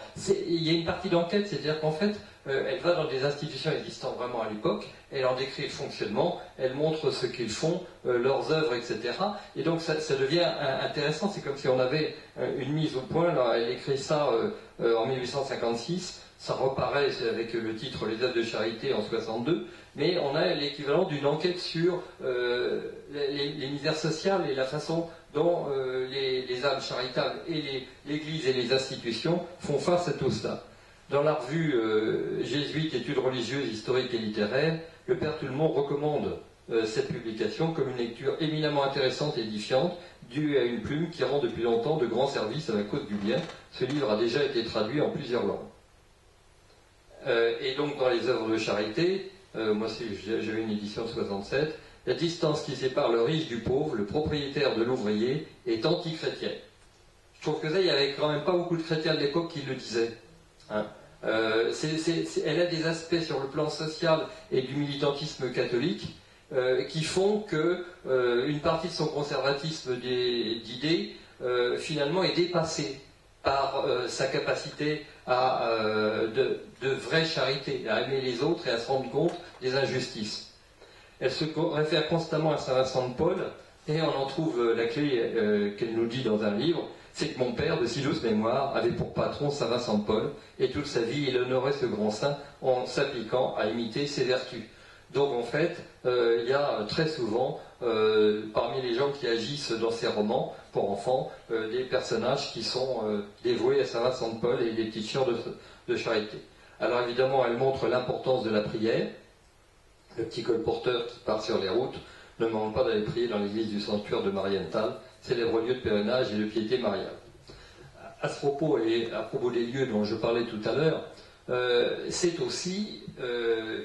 il y a une partie d'enquête, c'est-à-dire qu'en fait, elle va dans des institutions existantes vraiment à l'époque, elle en décrit le fonctionnement, elle montre ce qu'ils font, leurs œuvres, etc. Et donc ça devient intéressant, c'est comme si on avait une mise au point, là, elle écrit ça en 1856, ça reparaît avec le titre Les œuvres de charité en 62, mais on a l'équivalent d'une enquête sur les misères sociales et la façon dont les âmes charitables et l'Église et les institutions font face à tout cela. Dans la revue jésuite Études religieuses, historiques et littéraires, le Père Tout-le-Monde recommande cette publication comme une lecture éminemment intéressante et édifiante, due à une plume qui rend depuis longtemps de grands services à la cause du bien. Ce livre a déjà été traduit en plusieurs langues. Et donc dans les œuvres de charité, moi j'avais une édition de 67, la distance qui sépare le riche du pauvre, le propriétaire de l'ouvrier, est anti-chrétienne. Je trouve que ça, il n'y avait quand même pas beaucoup de chrétiens de l'époque qui le disaient. Hein. Elle a des aspects sur le plan social et du militantisme catholique qui font que une partie de son conservatisme d'idées finalement est dépassée par sa capacité de vraie charité, à aimer les autres et à se rendre compte des injustices. Elle se réfère constamment à Saint Vincent de Paul, et on en trouve la clé qu'elle nous dit dans un livre, c'est que mon père, de si douce mémoire, avait pour patron Saint Vincent de Paul, et toute sa vie il honorait ce grand saint en s'appliquant à imiter ses vertus. Donc en fait, il y a très souvent, parmi les gens qui agissent dans ces romans pour enfants, des personnages qui sont dévoués à Saint Vincent de Paul et des petites sœurs de charité. Alors évidemment, elle montre l'importance de la prière. Le petit colporteur qui part sur les routes ne demande pas d'aller prier dans l'église du sanctuaire de Marienthal, célèbre lieu de pèlerinage et de piété mariale. À ce propos, et à propos des lieux dont je parlais tout à l'heure, c'est aussi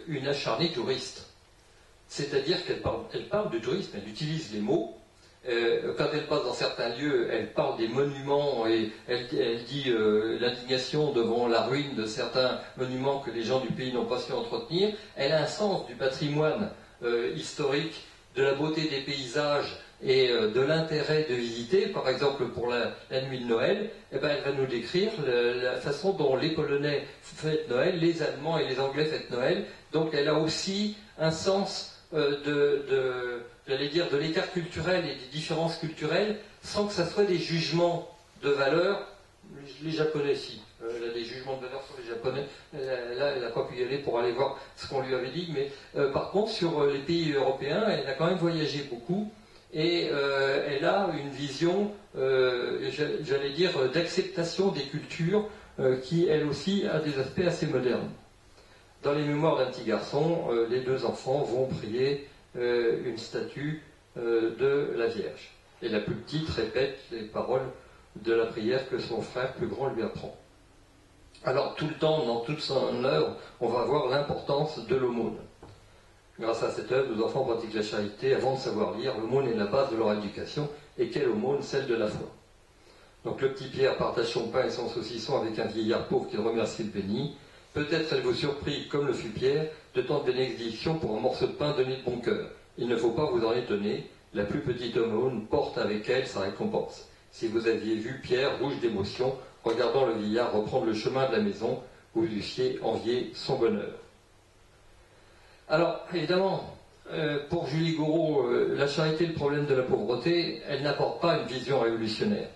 une acharnée touriste. C'est-à-dire qu'elle parle du tourisme, elle utilise les mots. Quand elle passe dans certains lieux, elle parle des monuments et elle dit l'indignation devant la ruine de certains monuments que les gens du pays n'ont pas su entretenir. Elle a un sens du patrimoine historique, de la beauté des paysages et de l'intérêt de visiter. Par exemple, pour la nuit de Noël, eh ben, elle va nous décrire la façon dont les Polonais fêtent Noël, les Allemands et les Anglais fêtent Noël. Donc elle a aussi un sens j'allais dire, de l'écart culturel et des différences culturelles, sans que ça soit des jugements de valeur. Les Japonais, si. Elle a des jugements de valeur sur les Japonais. Là, elle n'a pas pu y aller pour aller voir ce qu'on lui avait dit. Mais par contre, sur les pays européens, elle a quand même voyagé beaucoup. Et elle a une vision, j'allais dire, d'acceptation des cultures qui, elle aussi, a des aspects assez modernes. Dans les mémoires d'un petit garçon, les deux enfants vont prier une statue de la Vierge. Et la plus petite répète les paroles de la prière que son frère plus grand lui apprend. Alors tout le temps, dans toute son œuvre, on va voir l'importance de l'aumône. Grâce à cette œuvre, nos enfants pratiquent la charité avant de savoir lire. L'aumône est la base de leur éducation. Et quelle aumône? Celle de la foi. Donc le petit Pierre partage son pain et son saucisson avec un vieillard pauvre qu'il remercie de béni. Peut-être êtes-vous surpris, comme le fut Pierre, de tant de bénédictions pour un morceau de pain donné de bon cœur. Il ne faut pas vous en étonner, la plus petite aumône porte avec elle sa récompense. Si vous aviez vu Pierre, rouge d'émotion, regardant le vieillard reprendre le chemin de la maison, vous eussiez envié son bonheur. Alors, évidemment, pour Julie Gouraud, la charité, le problème de la pauvreté, elle n'apporte pas une vision révolutionnaire.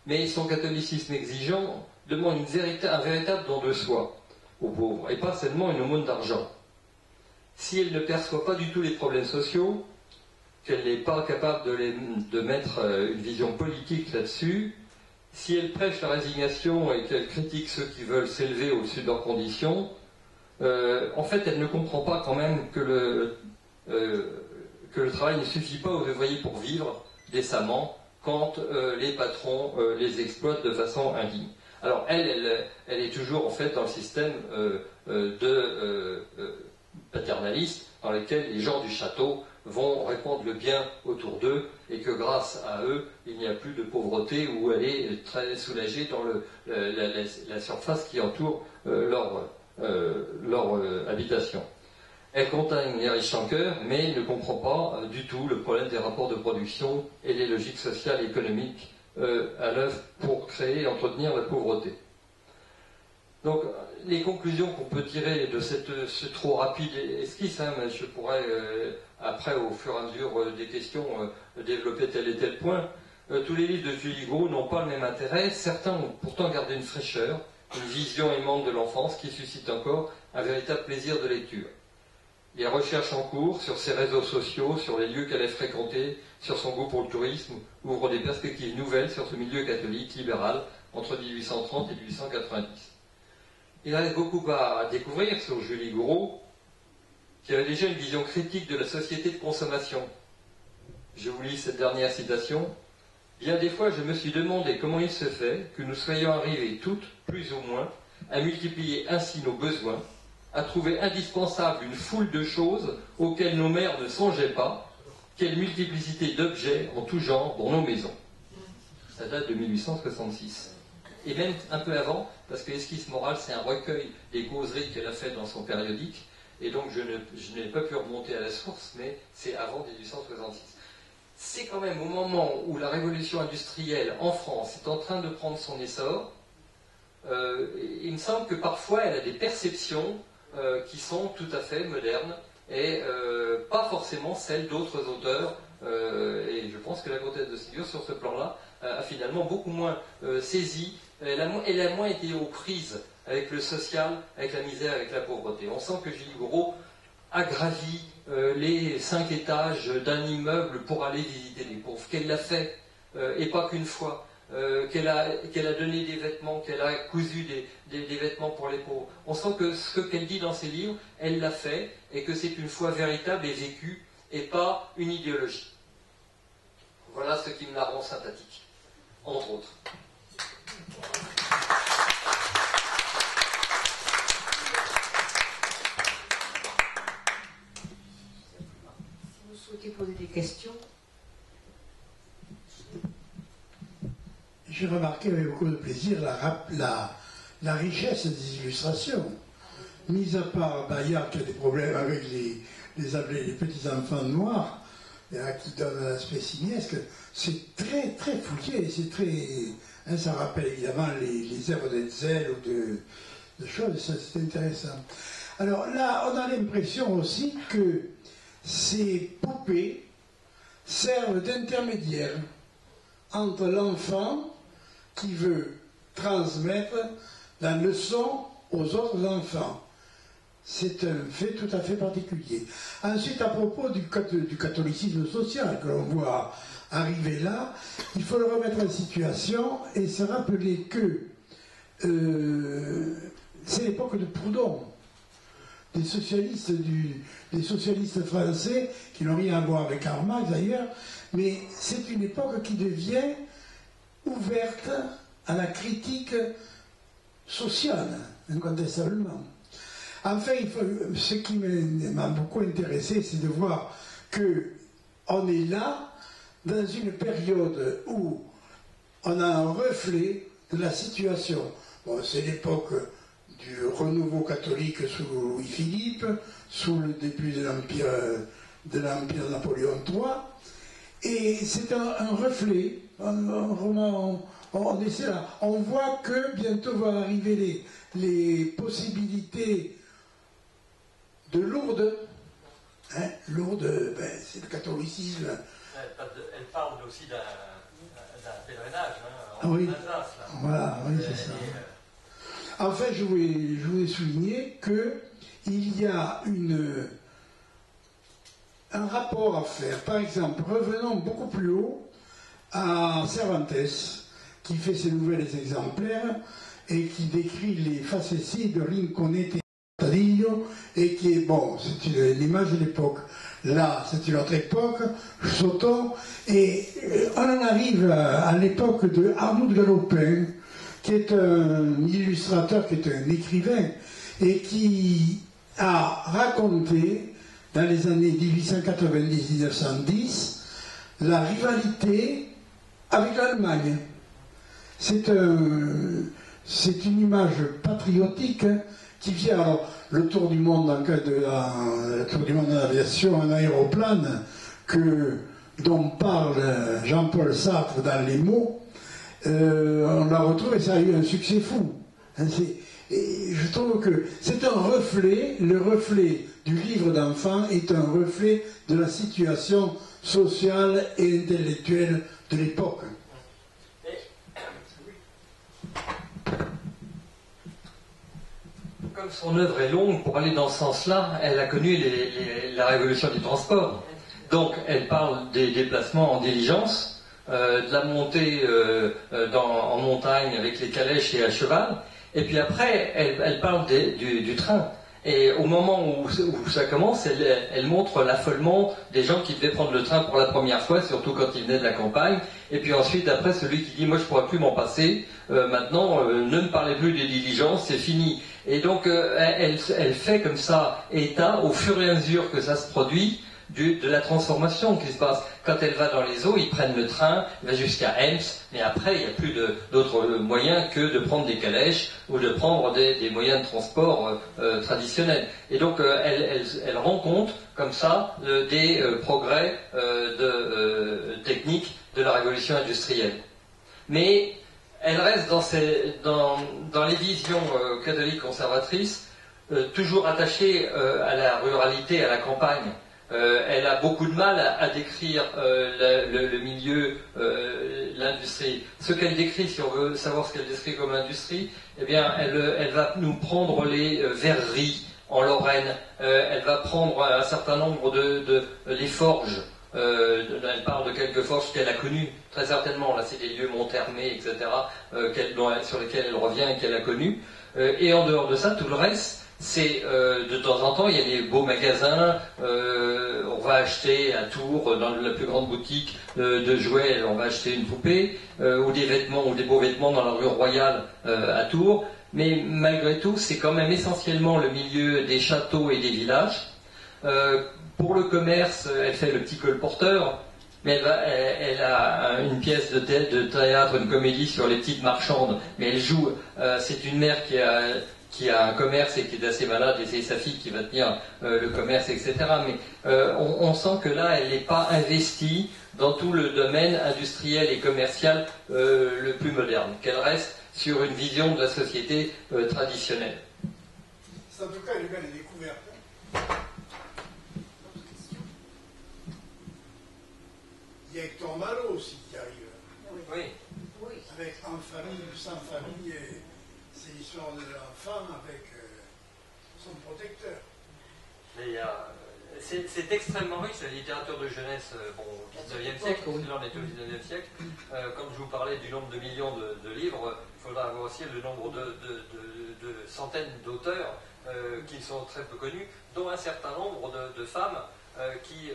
Mais son catholicisme exigeant demande un véritable don de soi aux pauvres, et pas seulement une aumône d'argent. Si elle ne perçoit pas du tout les problèmes sociaux, qu'elle n'est pas capable de mettre une vision politique là-dessus, si elle prêche la résignation et qu'elle critique ceux qui veulent s'élever au-dessus de leurs conditions, en fait, elle ne comprend pas quand même que le travail ne suffit pas aux ouvriers pour vivre décemment quand les patrons les exploitent de façon indigne. Alors elle est toujours en fait dans le système paternaliste dans lequel les gens du château vont répandre le bien autour d'eux et que grâce à eux, il n'y a plus de pauvreté où elle est très soulagée dans la surface qui entoure leur habitation. Elle condamne les riches en cœur, mais ne comprend pas du tout le problème des rapports de production et les logiques sociales et économiques à l'œuvre pour créer et entretenir la pauvreté. Donc, les conclusions qu'on peut tirer de ce trop rapide esquisse, mais je pourrais, après, au fur et à mesure des questions, développer tel et tel point. Tous les livres de Julie Gouraud n'ont pas le même intérêt. Certains ont pourtant gardé une fraîcheur, une vision aimante de l'enfance qui suscite encore un véritable plaisir de lecture. Les recherches en cours sur ses réseaux sociaux, sur les lieux qu'elle a fréquentés, sur son goût pour le tourisme, ouvrent des perspectives nouvelles sur ce milieu catholique libéral entre 1830 et 1890. Il reste beaucoup à découvrir sur Julie Gouraud, qui avait déjà une vision critique de la société de consommation. Je vous lis cette dernière citation. « Bien des fois, je me suis demandé comment il se fait que nous soyons arrivés toutes, plus ou moins, à multiplier ainsi nos besoins, à trouver indispensable une foule de choses auxquelles nos mères ne songeaient pas, quelle multiplicité d'objets en tout genre dans nos maisons. » Ça date de 1866. Et même un peu avant, parce que Esquisse morale, c'est un recueil des causeries qu'elle a fait dans son périodique, et donc je n'ai pas pu remonter à la source, mais c'est avant 1866. C'est quand même au moment où la révolution industrielle en France est en train de prendre son essor, il me semble que parfois elle a des perceptions qui sont tout à fait modernes et pas forcément celles d'autres auteurs. Et je pense que la comtesse de Ségur, sur ce plan-là, a finalement beaucoup moins saisi, elle a moins été aux prises avec le social, avec la misère, avec la pauvreté. On sent que Julie Gouraud a gravi les 5 étages d'un immeuble pour aller visiter les pauvres, qu'elle l'a fait, et pas qu'une fois. Qu'elle a donné des vêtements, qu'elle a cousu des vêtements pour les pauvres. On sent que ce qu'elle dit dans ses livres, elle l'a fait, et que c'est une foi véritable et vécue, et pas une idéologie. Voilà ce qui me la rend sympathique, entre autres. Si vous souhaitez poser des questions. J'ai remarqué avec beaucoup de plaisir la richesse des illustrations. Mis à part Bayard qui a des problèmes avec les petits-enfants noirs, qui donnent un aspect simiesque, c'est très très fouillé, c'est très... Hein, ça rappelle évidemment les œuvres d'Hetzel ou de choses, ça c'est intéressant. Alors là, on a l'impression aussi que ces poupées servent d'intermédiaire entre l'enfant qui veut transmettre la leçon aux autres enfants. C'est un fait tout à fait particulier. Ensuite, à propos du catholicisme social que l'on voit arriver là, il faut le remettre en situation et se rappeler que c'est l'époque de Proudhon, des socialistes français, qui n'ont rien à voir avec Karl Marx d'ailleurs, mais c'est une époque qui devient ouverte à la critique sociale, incontestablement. Enfin, ce qui m'a beaucoup intéressé, c'est de voir qu'on est là, dans une période où on a un reflet de la situation. Bon, c'est l'époque du renouveau catholique sous Louis-Philippe, sous le début de l'Empire Napoléon III, et c'est un reflet, on essaie là. On voit que bientôt vont arriver les possibilités de Lourdes. Hein, Lourdes, ben, c'est le catholicisme. Elle parle aussi d'un pèlerinage, hein, en oui. Alsace. Là. Voilà, oui, c'est ça. Enfin, je voulais souligner qu'il y a un rapport à faire. Par exemple, revenons beaucoup plus haut à Cervantes, qui fait ses nouvelles exemplaires et qui décrit les facéties de Rinconete et Tadillo, et qui est, bon, c'est l'image de l'époque. Là, c'est une autre époque, Soto, et on en arrive à l'époque de Arnaud de Galopin, qui est un illustrateur, qui est un écrivain, et qui a raconté, dans les années 1890-1910, la rivalité avec l'Allemagne. C'est une image patriotique qui vient, alors, le tour du monde dans le cadre de le tour du monde de l'aviation, un aéroplane dont parle Jean-Paul Sartre dans Les mots, on la retrouve et ça a eu un succès fou. Hein, et je trouve que c'est un reflet, le reflet du livre d'enfant est un reflet de la situation sociale et intellectuelle de l'époque. comme son œuvre est longue, pour aller dans ce sens-là, elle a connu la révolution du transport. Donc, elle parle des déplacements en diligence, de la montée en montagne avec les calèches et à cheval. Et puis après, elle parle du train. Et au moment où ça commence, elle montre l'affolement des gens qui devaient prendre le train pour la première fois, surtout quand ils venaient de la campagne. Et puis ensuite, après, celui qui dit « moi je ne pourrais plus m'en passer, maintenant ne me parlez plus des diligences, c'est fini ». Et donc elle fait comme ça état, au fur et à mesure que ça se produit, de la transformation qui se passe. Quand elle va dans les eaux, ils prennent le train, il va jusqu'à Ems, mais après, il n'y a plus d'autres moyens que de prendre des calèches ou de prendre des moyens de transport traditionnels. Et donc, elle rend compte, comme ça, des progrès techniques de la révolution industrielle. Mais elle reste dans les visions catholiques conservatrices, toujours attachée à la ruralité, à la campagne. Elle a beaucoup de mal à décrire le milieu, l'industrie. Ce qu'elle décrit, si on veut savoir ce qu'elle décrit comme industrie, eh bien, elle va nous prendre les verreries en Lorraine. Elle va prendre un certain nombre les forges. Elle parle de quelques forges qu'elle a connues, très certainement. Là, c'est des lieux Monthermé, etc., sur lesquels elle revient et qu'elle a connus. Et en dehors de ça, tout le reste, c'est de temps en temps, il y a des beaux magasins, on va acheter à Tours, dans la plus grande boutique de jouets, on va acheter une poupée, ou des vêtements, ou des beaux vêtements dans la rue Royale à Tours, mais malgré tout, c'est quand même essentiellement le milieu des châteaux et des villages. Pour le commerce, elle fait le petit colporteur, mais elle a une pièce de théâtre, une comédie sur les petites marchandes, mais elle joue, c'est une mère qui a un commerce et qui est assez malade, et c'est sa fille qui va tenir le commerce, etc. Mais on sent que là, elle n'est pas investie dans tout le domaine industriel et commercial le plus moderne, qu'elle reste sur une vision de la société traditionnelle. C'est en tout cas une belle découverte. Il y a Hector Malot aussi qui arrive. Oui. Avec En famille ou sans famille, c'est l'histoire de l'enfant avec son protecteur. C'est extrêmement riche, la littérature de jeunesse au XIXe siècle, là on est au XIXe siècle. Comme je vous parlais du nombre de millions de livres, il faudra avoir aussi le nombre de centaines d'auteurs qui sont très peu connus, dont un certain nombre de femmes qui,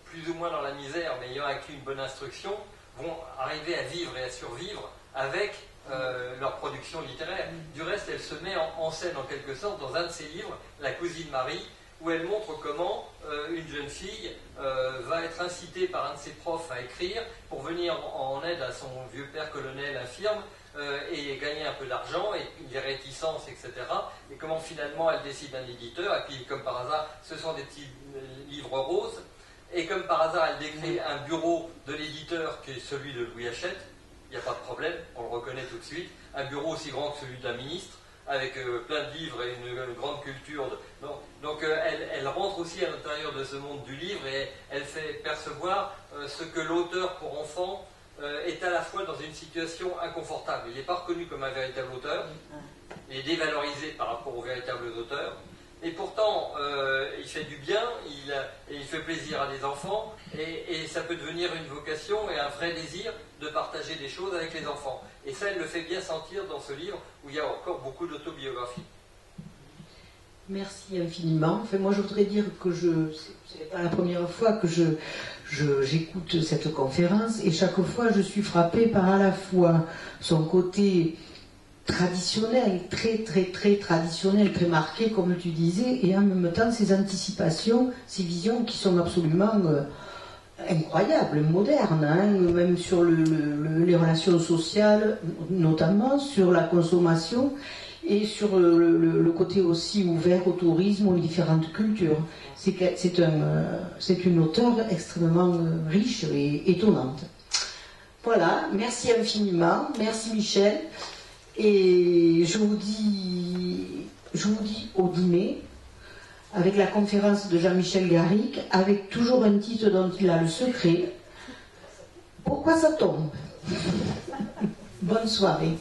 plus ou moins dans la misère, mais ayant acquis une bonne instruction, vont arriver à vivre et à survivre avec leur production littéraire. Du reste, elle se met en scène en quelque sorte dans un de ses livres, La cousine Marie, où elle montre comment une jeune fille va être incitée par un de ses profs à écrire pour venir en aide à son vieux père colonel infirme et gagner un peu d'argent et des réticences, etc. Et comment finalement elle décide d'un éditeur, et puis comme par hasard, ce sont des petits livres roses, et comme par hasard elle décrit un bureau de l'éditeur qui est celui de Louis Hachette, il n'y a pas de problème, on le reconnaît tout de suite, un bureau aussi grand que celui d'un ministre, avec plein de livres et une grande culture. Donc elle rentre aussi à l'intérieur de ce monde du livre et elle fait percevoir ce que l'auteur pour enfants est à la fois dans une situation inconfortable. Il n'est pas reconnu comme un véritable auteur, il est dévalorisé par rapport aux véritables auteurs. Et pourtant, il fait du bien, il fait plaisir à des enfants, et ça peut devenir une vocation et un vrai désir de partager des choses avec les enfants. Et ça, elle le fait bien sentir dans ce livre, où il y a encore beaucoup d'autobiographie. Merci infiniment. Enfin, moi, je voudrais dire que ce n'est pas la première fois que j'écoute cette conférence, et chaque fois, je suis frappée par à la fois son côté traditionnel, très traditionnel, très marqué, comme tu disais, et en même temps ces anticipations, ces visions qui sont absolument incroyables, modernes, hein, même sur les relations sociales, notamment sur la consommation et sur le côté aussi ouvert au tourisme, aux différentes cultures. C'est une auteure extrêmement riche et étonnante. Voilà, merci infiniment, merci Michel. Et je vous dis au 10 mai, avec la conférence de Jean-Michel Garrigue, avec toujours un titre dont il a le secret. Pourquoi ça tombe? Bonne soirée.